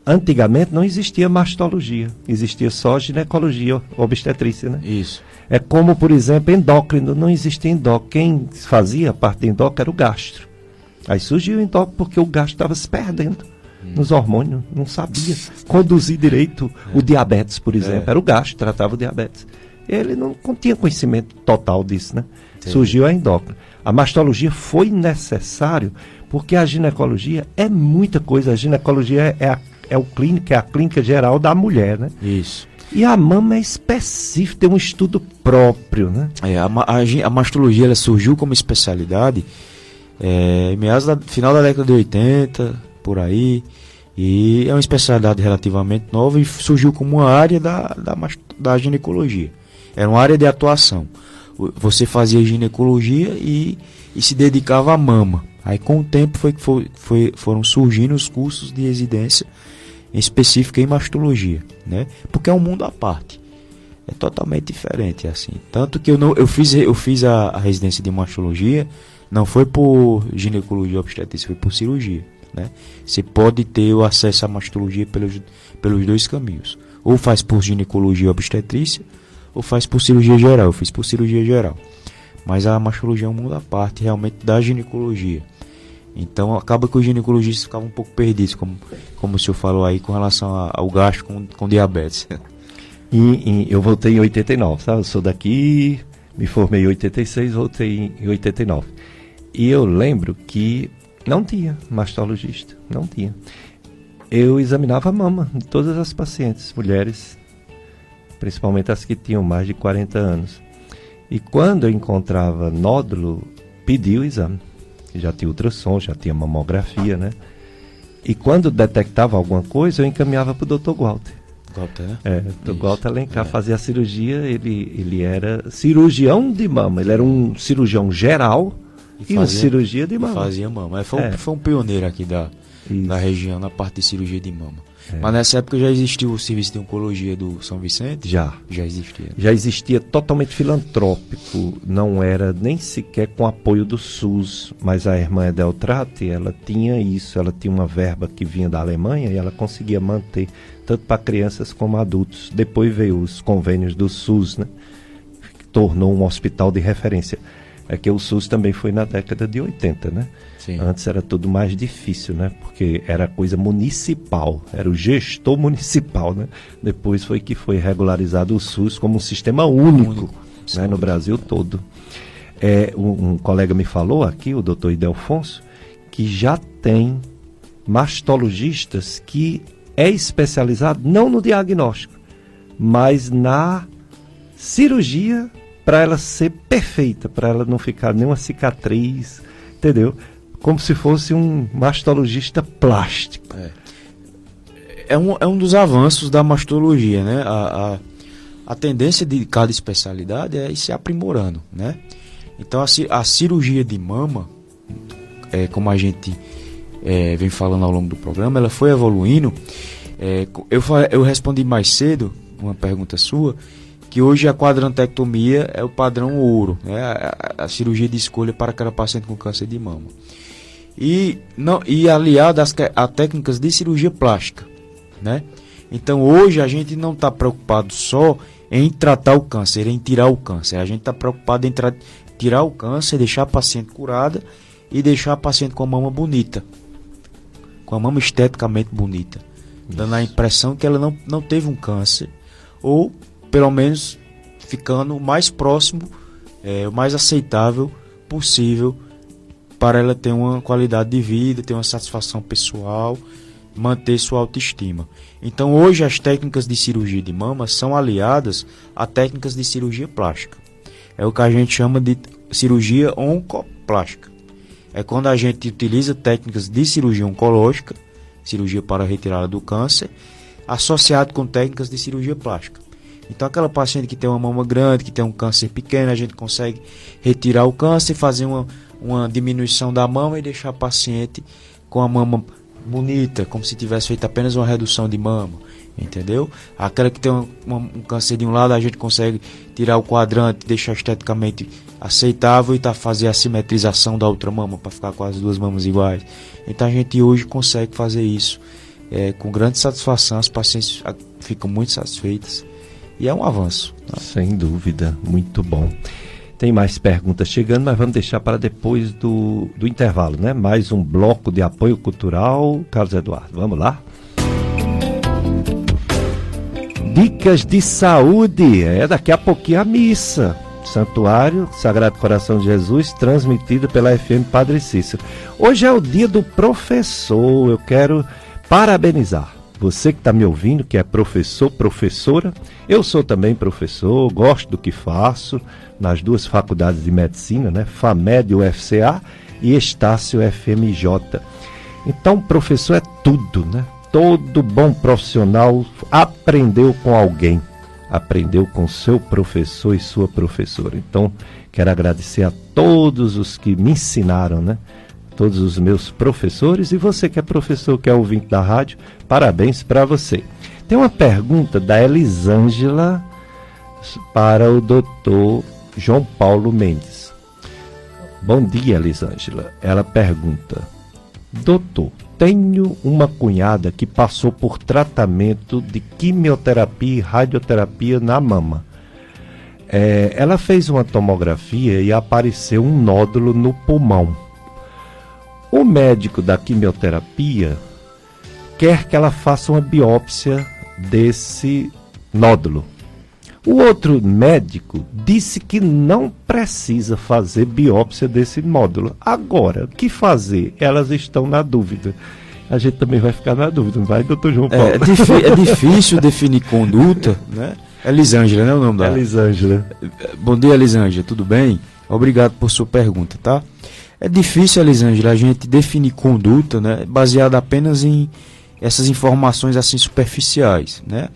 Antigamente não existia mastologia, existia só ginecologia, obstetrícia, né? Isso. É como, por exemplo, endócrino, não existia endócrino. Quem fazia a parte de endócrino era o gastro. Aí surgiu o endócrino porque o gastro estava se perdendo nos hormônios, não sabia conduzir direito o diabetes, por exemplo. Era o gastro que tratava o diabetes. Ele não tinha conhecimento total disso, né? Sim. Surgiu a endócrino. A mastologia foi necessário porque a ginecologia é muita coisa. A ginecologia é a clínica geral da mulher, né? Isso. E a mama é específica, tem um estudo próprio, né? A mastologia ela surgiu como especialidade final da década de 80, por aí, e é uma especialidade relativamente nova e surgiu como uma área da ginecologia. Era uma área de atuação. Você fazia ginecologia e se dedicava à mama. Aí com o tempo foram surgindo os cursos de residência específica em mastologia, né? Porque é um mundo à parte, é totalmente diferente, assim. Tanto que eu fiz a residência de mastologia, não foi por ginecologia obstetrícia, foi por cirurgia, né? Você pode ter o acesso à mastologia pelos dois caminhos, ou faz por ginecologia obstetrícia, ou faz por cirurgia geral. Eu fiz por cirurgia geral, mas a mastologia é um mundo à parte, realmente, da ginecologia. Então acaba que os ginecologistas ficavam um pouco perdidos, como o senhor falou aí, com relação ao gasto com diabetes. Eu voltei em 89, sabe? Eu sou daqui, me formei em 86, voltei em 89. E eu lembro que não tinha mastologista, não tinha. Eu examinava a mama de todas as pacientes, mulheres. principalmente as que tinham mais de 40 anos. E quando eu encontrava nódulo, pedi o exame. Já tinha ultrassom, já tinha mamografia, né? E quando detectava alguma coisa, eu encaminhava para o Dr. Walter. Walter, né? O Walter Alencar fazia a cirurgia, ele era cirurgião de mama, ele era um cirurgião geral e uma cirurgia de mama. Fazia mama. Foi um pioneiro aqui da região na parte de cirurgia de mama. Mas nessa época já existia o serviço de oncologia do São Vicente? Já existia. Já existia totalmente filantrópico, não era nem sequer com apoio do SUS, mas a irmã Edeltrate, ela tinha isso, ela tinha uma verba que vinha da Alemanha e ela conseguia manter tanto para crianças como adultos. Depois veio os convênios do SUS, né, que tornou um hospital de referência. É que o SUS também foi na década de 80, né? Sim. Antes era tudo mais difícil, né? Porque era coisa municipal, era o gestor municipal, né? Depois foi que foi regularizado o SUS como um sistema único, né? No Brasil todo. Um colega me falou aqui, o doutor Idelfonso, que já tem mastologistas que é especializado não no diagnóstico, mas na cirurgia para ela ser perfeita, para ela não ficar nenhuma cicatriz, entendeu? Como se fosse um mastologista plástico. É um dos avanços da mastologia, né? A tendência de cada especialidade é ir se aprimorando, né? Então a cirurgia de mama, como a gente vem falando ao longo do programa, ela foi evoluindo. Eu respondi mais cedo uma pergunta sua, que hoje a quadrantectomia é o padrão ouro, né? A cirurgia de escolha para aquela paciente com câncer de mama. E aliada a técnicas de cirurgia plástica, né? Então hoje a gente não está preocupado só em tratar o câncer, em tirar o câncer. A gente está preocupado em tirar o câncer, deixar a paciente curada e deixar a paciente com a mama bonita, com a mama esteticamente bonita, dando a impressão que ela não teve um câncer, ou pelo menos ficando o mais próximo, o mais aceitável possível, para ela ter uma qualidade de vida, ter uma satisfação pessoal, manter sua autoestima. Então hoje as técnicas de cirurgia de mama são aliadas a técnicas de cirurgia plástica. É o que a gente chama de cirurgia oncoplástica. É quando a gente utiliza técnicas de cirurgia oncológica, cirurgia para a retirada do câncer, associado com técnicas de cirurgia plástica. Então aquela paciente que tem uma mama grande, que tem um câncer pequeno, a gente consegue retirar o câncer, fazer uma diminuição da mama e deixar a paciente com a mama bonita, como se tivesse feito apenas uma redução de mama, entendeu? Aquela que tem um câncer de um lado, a gente consegue tirar o quadrante, deixar esteticamente aceitável e fazer a simetrização da outra mama para ficar com as duas mamas iguais. Então a gente hoje consegue fazer isso com grande satisfação, as pacientes ficam muito satisfeitas e é um avanço, né? Sem dúvida, muito bom. Tem mais perguntas chegando, mas vamos deixar para depois do intervalo, né? Mais um bloco de apoio cultural. Carlos Eduardo, vamos lá? Dicas de saúde. Daqui a pouquinho a missa. Santuário Sagrado Coração de Jesus, transmitida pela FM Padre Cícero. Hoje é o dia do professor. Eu quero parabenizar você que está me ouvindo, que é professor, professora. Eu sou também professor, gosto do que faço nas duas faculdades de medicina, né? FAMED, UFCA e Estácio FMJ. Então, professor é tudo, né? Todo bom profissional aprendeu com alguém, aprendeu com seu professor e sua professora. Então, quero agradecer a todos os que me ensinaram, né? Todos os meus professores, e você que é professor, que é ouvinte da rádio, parabéns para você. Tem uma pergunta da Elisângela para o doutor João Paulo Mendes. Bom dia, Elisângela. Ela pergunta: doutor, tenho uma cunhada que passou por tratamento de quimioterapia e radioterapia na mama. Ela fez uma tomografia e apareceu um nódulo no pulmão. O médico da quimioterapia quer que ela faça uma biópsia desse nódulo. O outro médico disse que não precisa fazer biópsia desse nódulo. Agora, o que fazer? Elas estão na dúvida. A gente também vai ficar na dúvida, não vai, doutor João Paulo? É difícil definir conduta, né? Elisângela, né, o nome dela? Elisângela. Bom dia, Elisângela, tudo bem? Obrigado por sua pergunta, tá? É difícil, Elisângela, a gente definir conduta, né, baseada apenas em essas informações assim superficiais, né?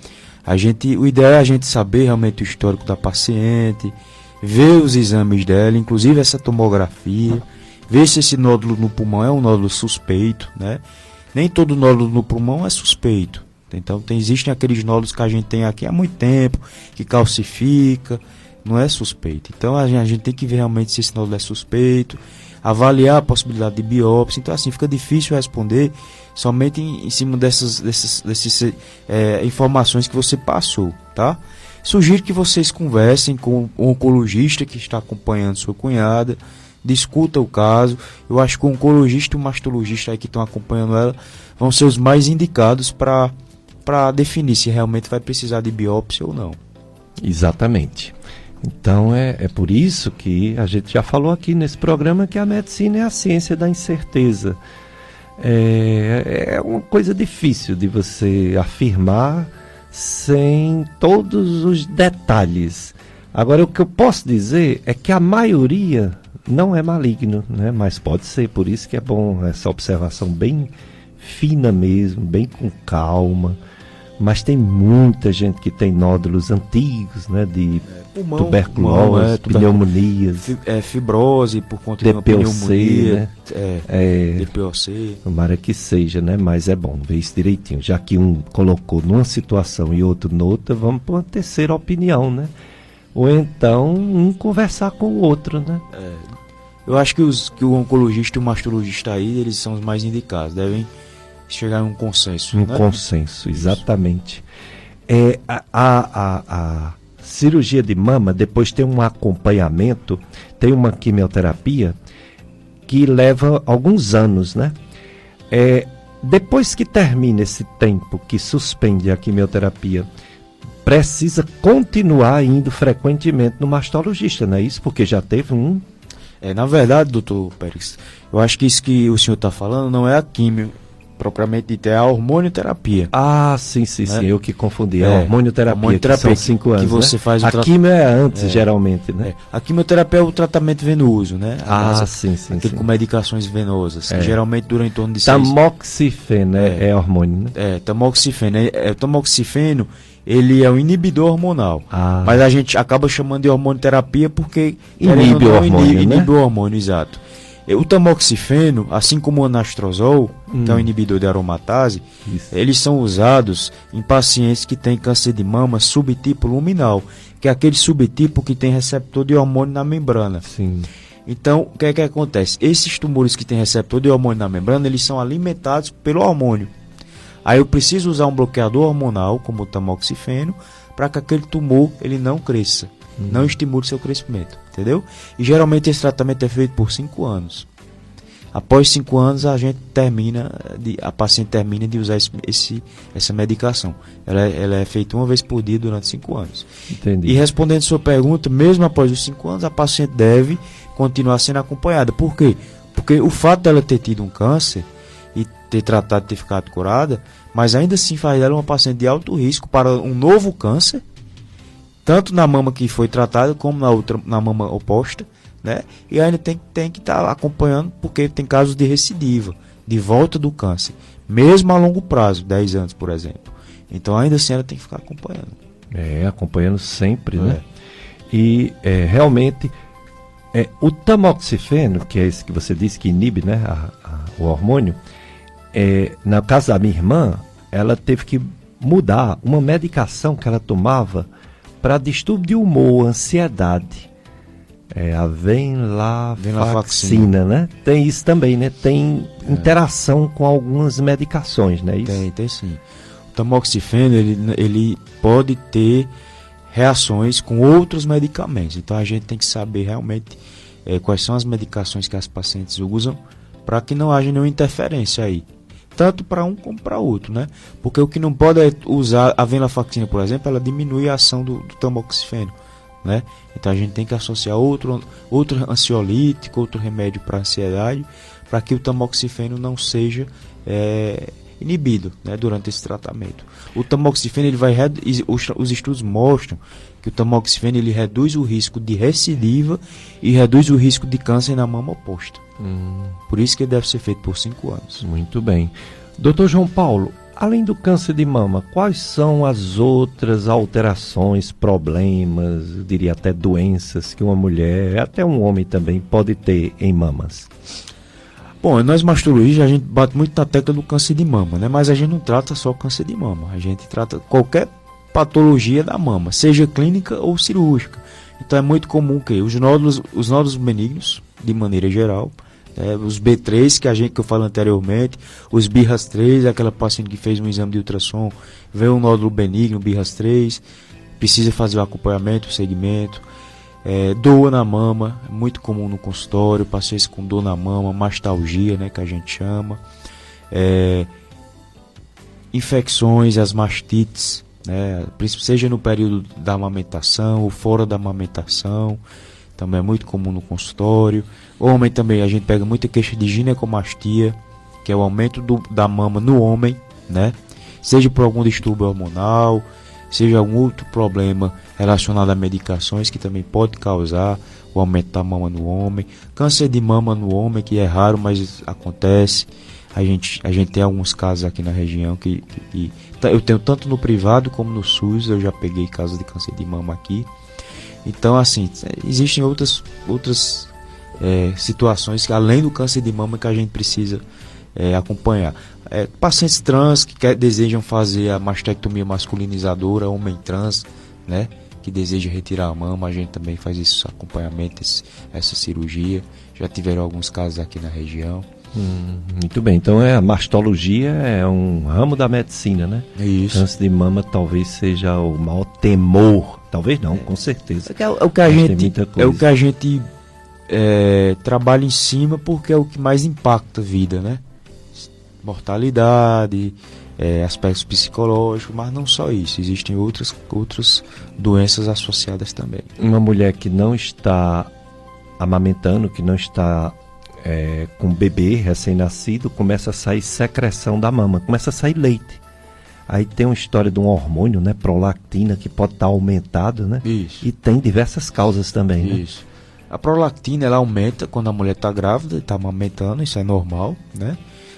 O ideal é a gente saber realmente o histórico da paciente, ver os exames dela, inclusive essa tomografia, ver se esse nódulo no pulmão é um nódulo suspeito, né? Nem todo nódulo no pulmão é suspeito. Então existem aqueles nódulos que a gente tem aqui há muito tempo, que calcifica, não é suspeito. Então a gente tem que ver realmente se esse nódulo é suspeito, avaliar a possibilidade de biópsia. Então assim, fica difícil responder somente em cima dessas informações que você passou, tá? Sugiro que vocês conversem com o oncologista que está acompanhando sua cunhada, discuta o caso. Eu acho que o oncologista e o mastologista aí que estão acompanhando ela vão ser os mais indicados para definir se realmente vai precisar de biópsia ou não. Exatamente. Então é por isso que a gente já falou aqui nesse programa que a medicina é a ciência da incerteza. É uma coisa difícil de você afirmar sem todos os detalhes. Agora, o que eu posso dizer é que a maioria não é maligno, né? Mas pode ser, por isso que é bom essa observação bem fina mesmo, bem com calma. Mas tem muita gente que tem nódulos antigos, né? De tuberculose, pneumonias. Fibrose por conta de uma DPOC, pneumonia. né? DPOC. Tomara que seja, né? Mas é bom ver isso direitinho. Já que um colocou numa situação e outro noutra, vamos para uma terceira opinião, né? Ou então um conversar com o outro, né? Eu acho que o oncologista e o mastologista aí, eles são os mais indicados. Devem chegar em um consenso. Um consenso, exatamente. A cirurgia de mama, depois tem um acompanhamento, tem uma quimioterapia que leva alguns anos, né? Depois que termina esse tempo que suspende a quimioterapia, precisa continuar indo frequentemente no mastologista, não é isso? Porque já teve um... Na verdade, doutor Pérez, eu acho que isso que o senhor está falando não é a quimio propriamente dita, é a hormonioterapia. Sim, eu que confundi. A hormonioterapia, que são 5 anos, que você né? faz a quimio é antes, geralmente, né? A quimioterapia é o tratamento venoso, né? Sim. Com medicações venosas, que geralmente dura em torno de 6... Tamoxifeno é hormônio, né? Tamoxifeno. O tamoxifeno, ele é um inibidor hormonal. Mas a gente acaba chamando de hormonioterapia porque inibe o hormônio, inibe o hormônio, exato. O tamoxifeno, assim como o anastrozol, que é um inibidor de aromatase, eles são usados em pacientes que têm câncer de mama subtipo luminal, que é aquele subtipo que tem receptor de hormônio na membrana. Sim. Então, o que é que acontece? Esses tumores que têm receptor de hormônio na membrana, eles são alimentados pelo hormônio. Aí eu preciso usar um bloqueador hormonal, como o tamoxifeno, para que aquele tumor ele não cresça. Não estimule seu crescimento, entendeu? E geralmente esse tratamento é feito por 5 anos. Após 5 anos a paciente termina de usar essa medicação. Ela é feita uma vez por dia durante 5 anos. Entendi. E respondendo a sua pergunta, mesmo após os 5 anos, a paciente deve continuar sendo acompanhada. Por quê? Porque o fato dela ter tido um câncer e ter tratado, ter ficado curada, mas ainda assim faz dela uma paciente de alto risco para um novo câncer, tanto na mama que foi tratada como na mama oposta, né? E ainda tem que estar acompanhando, porque tem casos de recidiva, de volta do câncer, mesmo a longo prazo, 10 anos, por exemplo. Então ainda assim ela tem que ficar acompanhando. Acompanhando sempre, né? E realmente o tamoxifeno, que é esse que você disse que inibe, né, o hormônio, no caso da minha irmã, ela teve que mudar uma medicação que ela tomava para distúrbio de humor, ansiedade. A venlafaxina, né? Tem isso também, né? Tem interação com algumas medicações, né? Isso? Tem sim. O tamoxifeno, ele pode ter reações com outros medicamentos. Então a gente tem que saber realmente quais são as medicações que as pacientes usam para que não haja nenhuma interferência aí. Tanto para um como para outro, né? Porque o que não pode é usar a venlafaxina, por exemplo, ela diminui a ação do tamoxifeno, né? Então a gente tem que associar outro ansiolítico, outro remédio para ansiedade, para que o tamoxifeno não seja inibido, né, durante esse tratamento. O tamoxifeno, ele vai os estudos mostram que o tamoxifeno ele reduz o risco de recidiva e reduz o risco de câncer na mama oposta. Por isso que ele deve ser feito por 5 anos. Muito bem. Dr. João Paulo, além do câncer de mama, quais são as outras alterações, problemas, eu diria até doenças que uma mulher, até um homem também, pode ter em mamas? Bom, nós mastologistas, a gente bate muito na tecla do câncer de mama, né? Mas a gente não trata só câncer de mama, a gente trata qualquer patologia da mama, seja clínica ou cirúrgica. Então é muito comum que os nódulos benignos, de maneira geral, os B3 que eu falo anteriormente, os BRAF3, aquela paciente que fez um exame de ultrassom, vê um nódulo benigno, BRAF3, precisa fazer o acompanhamento, o segmento. Dor na mama, é muito comum no consultório, pacientes com dor na mama, mastalgia, né, que a gente chama. Infecções, as mastites, né, seja no período da amamentação ou fora da amamentação, também é muito comum no consultório. Homem também, a gente pega muita queixa de ginecomastia, que é o aumento da mama no homem, né, seja por algum distúrbio hormonal, seja algum outro problema relacionado a medicações que também pode causar o aumento da mama no homem. Câncer de mama no homem, que é raro, mas acontece. A gente tem alguns casos aqui na região que eu tenho tanto no privado como no SUS, eu já peguei casos de câncer de mama aqui. Então, assim, existem outras situações, além do câncer de mama, que a gente precisa acompanhar. Pacientes trans que desejam fazer a mastectomia masculinizadora, homem trans, né, que deseja retirar a mama, a gente também faz esse acompanhamento, essa cirurgia. Já tiveram alguns casos aqui na região. Muito bem, então a mastologia é um ramo da medicina, né? Isso. Câncer de mama talvez seja o maior temor, talvez não, com certeza. É o que a gente trabalha em cima, porque é o que mais impacta a vida, né? Mortalidade, aspectos psicológicos, mas não só isso, existem outras doenças associadas também. Uma mulher que não está amamentando, que não está com bebê recém-nascido, começa a sair secreção da mama, começa a sair leite. Aí tem uma história de um hormônio, né, prolactina, que pode estar aumentado, né? Isso. E tem diversas causas também, isso, né? A prolactina, ela aumenta quando a mulher está grávida, está amamentando, isso é normal, né?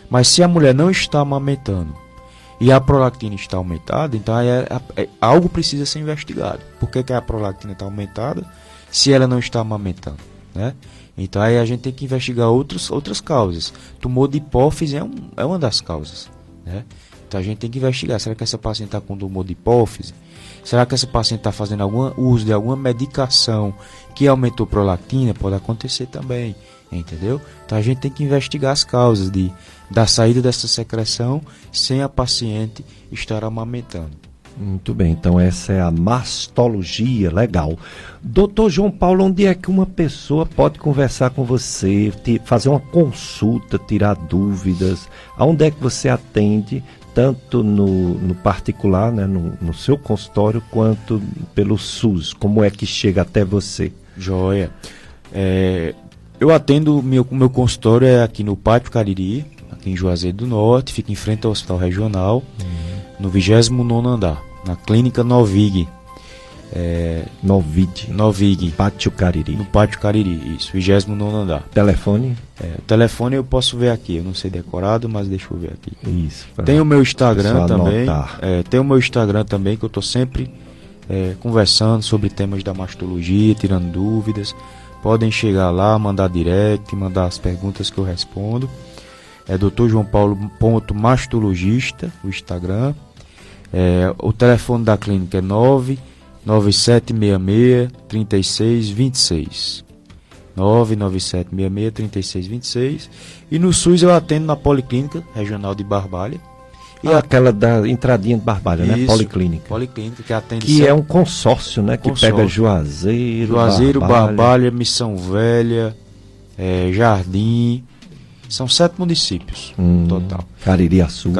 Mas se a mulher não está amamentando e a prolactina está aumentada, então algo precisa ser investigado. Por que a prolactina está aumentada se ela não está amamentando, né? Então aí a gente tem que investigar outras causas. Tumor de hipófise é uma das causas, né? Então a gente tem que investigar. Será que essa paciente está com tumor de hipófise? Será que essa paciente está fazendo uso de alguma medicação que aumentou a prolactina? Pode acontecer também, entendeu? Então a gente tem que investigar as causas da saída dessa secreção sem a paciente estar amamentando. Muito bem, então essa é a mastologia, legal. Doutor João Paulo, onde é que uma pessoa pode conversar com você, fazer uma consulta, tirar dúvidas? Aonde é que você atende, tanto no particular, né, no seu consultório, quanto pelo SUS? Como é que chega até você? Joia. Eu atendo, meu consultório é aqui no Pátio Cariri, aqui em Juazeiro do Norte, fica em frente ao Hospital Regional, no 29º andar, na Clínica Novig. Novig. Pátio Cariri. No Pátio Cariri, isso, 29º andar. Telefone? O telefone eu posso ver aqui, eu não sei decorado, mas deixa eu ver aqui. Isso. Tem o meu Instagram também. Tem o meu Instagram também, que eu estou sempre conversando sobre temas da mastologia, tirando dúvidas. Podem chegar lá, mandar direct, mandar as perguntas que eu respondo. É Dr. João Paulo.mastologista, o Instagram. O telefone da clínica é 99766-3626. 99766-3626. E no SUS eu atendo na Policlínica Regional de Barbalha. Aquela da entradinha de Barbalha, isso, né? Policlínica. Policlínica que atende. Que é um consórcio, né? Que pega Juazeiro, Barbalha, Missão Velha, Jardim. São 7 municípios total. Caririaçu.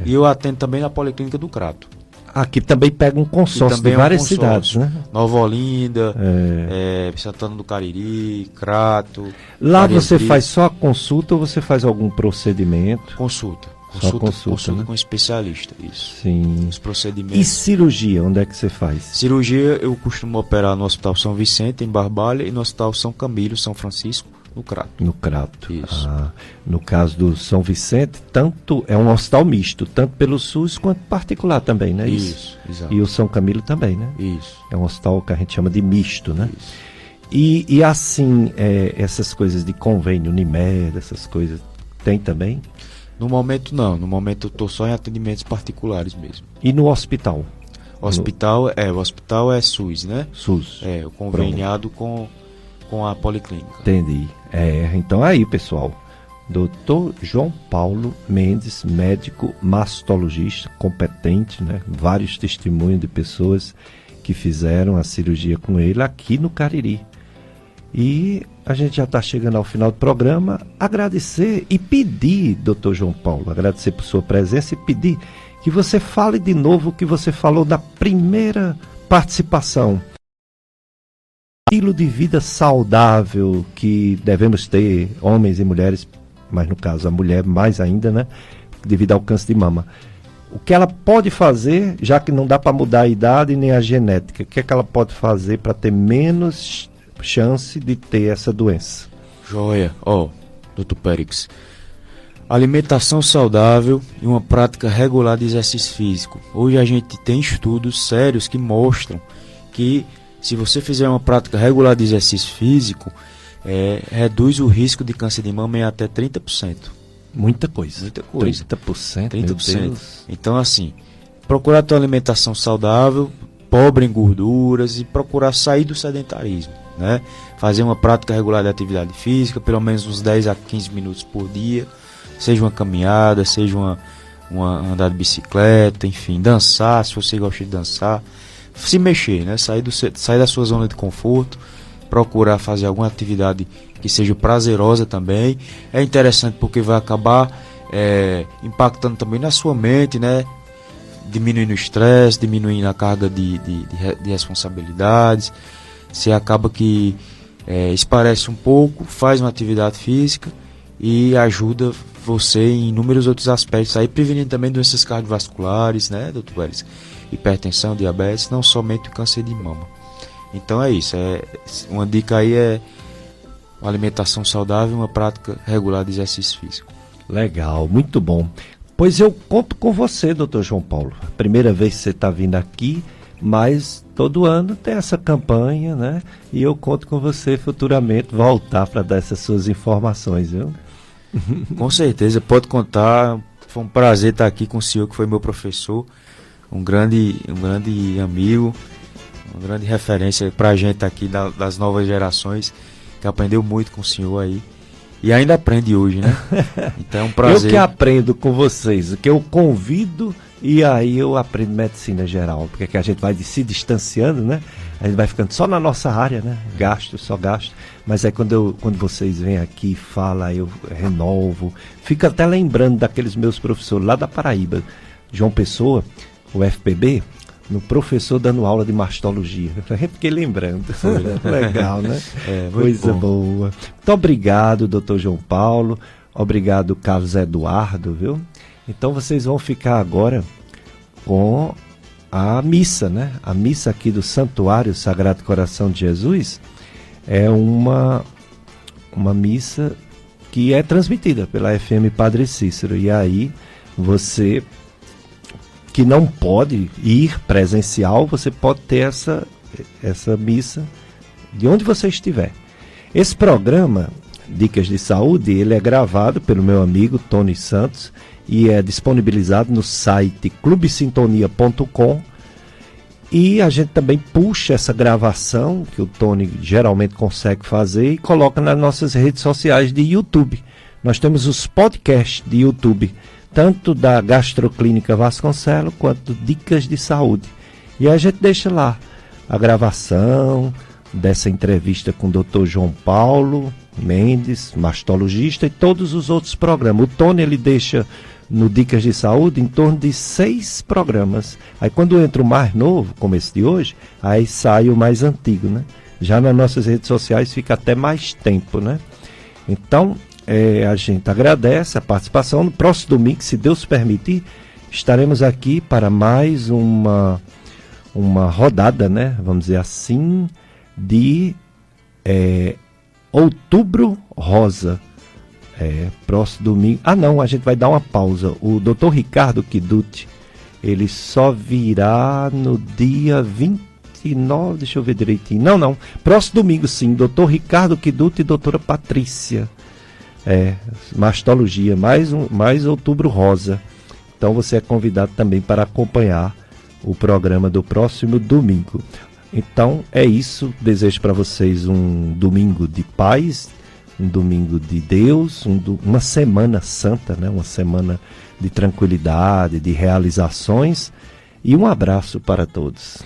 E eu atendo também na Policlínica do Crato. Aqui também pega um consórcio de várias cidades, né? Nova Olinda, Santana do Cariri, Crato. Lá você faz só a consulta ou você faz algum procedimento? Consulta. Consulta né? com especialista, isso. Sim. Os procedimentos. E cirurgia, onde é que você faz? Cirurgia eu costumo operar no Hospital São Vicente, em Barbalha, e no Hospital São Camilo, São Francisco, no Crato. No Crato. Isso. No caso do São Vicente, tanto é um hospital misto, tanto pelo SUS quanto particular também, né? Isso, exato. E o São Camilo também, né? Isso. É um hospital que a gente chama de misto, né? Isso. E assim, essas coisas de convênio, Unimed, essas coisas, tem também? No momento não, no momento eu estou só em atendimentos particulares mesmo. E no hospital? O hospital é SUS, né? SUS. É, o conveniado com a policlínica. Entendi. Então aí, pessoal, Dr. João Paulo Mendes, médico mastologista, competente, né? Vários testemunhos de pessoas que fizeram a cirurgia com ele aqui no Cariri. E a gente já está chegando ao final do programa. Agradecer e pedir, Dr. João Paulo, agradecer por sua presença e pedir que você fale de novo o que você falou na primeira participação. Estilo de vida saudável que devemos ter, homens e mulheres, mas no caso a mulher mais ainda, né? Devido ao câncer de mama. O que ela pode fazer, já que não dá para mudar a idade nem a genética, o que é que ela pode fazer para ter menos chance de ter essa doença? Joia. Dr. Périx. Alimentação saudável e uma prática regular de exercício físico. Hoje a gente tem estudos sérios que mostram que se você fizer uma prática regular de exercício físico, reduz o risco de câncer de mama em até 30%. Muita coisa. 30%. 30%. Meu Deus. Então, assim, procurar ter uma alimentação saudável, pobre em gorduras e procurar sair do sedentarismo, né? Fazer uma prática regular de atividade física, pelo menos uns 10 a 15 minutos por dia, seja uma caminhada, seja uma andar de bicicleta, enfim, dançar, se você gosta de dançar, se mexer, né? Sair da sua zona de conforto, procurar fazer alguma atividade que seja prazerosa também. É interessante porque vai acabar impactando também na sua mente, né? Diminuindo o estresse, diminuindo a carga de responsabilidades. Você acaba que esparece um pouco, faz uma atividade física e ajuda você em inúmeros outros aspectos, aí prevenindo também doenças cardiovasculares, né, doutor Welles? Hipertensão, diabetes, não somente o câncer de mama. Então é isso, uma dica aí é uma alimentação saudável e uma prática regular de exercício físico. Legal, muito bom. Pois eu conto com você, doutor João Paulo. Primeira vez que você está vindo aqui, mas todo ano tem essa campanha, né? E eu conto com você futuramente voltar para dar essas suas informações, viu? Com certeza, pode contar. Foi um prazer estar aqui com o senhor, que foi meu professor, um grande amigo, uma grande referência para a gente aqui das novas gerações, que aprendeu muito com o senhor aí. E ainda aprende hoje, né? Então é um prazer. Eu que aprendo com vocês, que eu convido e aí eu aprendo medicina geral, porque que a gente vai se distanciando, né? A gente vai ficando só na nossa área, né? Só gasto. Mas aí quando vocês vêm aqui, falam, eu renovo. Fico até lembrando daqueles meus professores lá da Paraíba, João Pessoa, o FPB, no professor dando aula de mastologia. Eu fiquei lembrando. Legal, né? Coisa boa. Muito obrigado, doutor João Paulo. Obrigado, Carlos Eduardo, viu? Então vocês vão ficar agora com a missa, né? A missa aqui do Santuário Sagrado Coração de Jesus é uma missa que é transmitida pela FM Padre Cícero. E aí você que não pode ir presencial, você pode ter essa missa de onde você estiver. Esse programa, Dicas de Saúde, ele é gravado pelo meu amigo Tony Santos e é disponibilizado no site clubesintonia.com, e a gente também puxa essa gravação, que o Tony geralmente consegue fazer, e coloca nas nossas redes sociais de YouTube. Nós temos os podcasts de YouTube, tanto da Gastroclínica Vasconcelos quanto Dicas de Saúde. E a gente deixa lá a gravação dessa entrevista com o Dr. João Paulo Mendes, mastologista, e todos os outros programas. O Tony, ele deixa no Dicas de Saúde em torno de 6 programas. Aí quando entra o mais novo, como esse de hoje, aí sai o mais antigo, né? Já nas nossas redes sociais fica até mais tempo, né? Então, a gente agradece a participação. No próximo domingo, se Deus permitir, estaremos aqui para mais uma rodada, né? Vamos dizer assim, de Outubro Rosa. Próximo domingo. Não, a gente vai dar uma pausa. O Dr. Ricardo Kiduti, ele só virá no dia 29, deixa eu ver direitinho. Não, próximo domingo sim, Dr. Ricardo Kiduti e doutora Patrícia. Mastologia, mais Outubro Rosa. Então você é convidado também para acompanhar o programa do próximo domingo. Então é isso, desejo para vocês um domingo de paz, um domingo de Deus, uma semana santa, né? Uma semana de tranquilidade, de realizações, e um abraço para todos.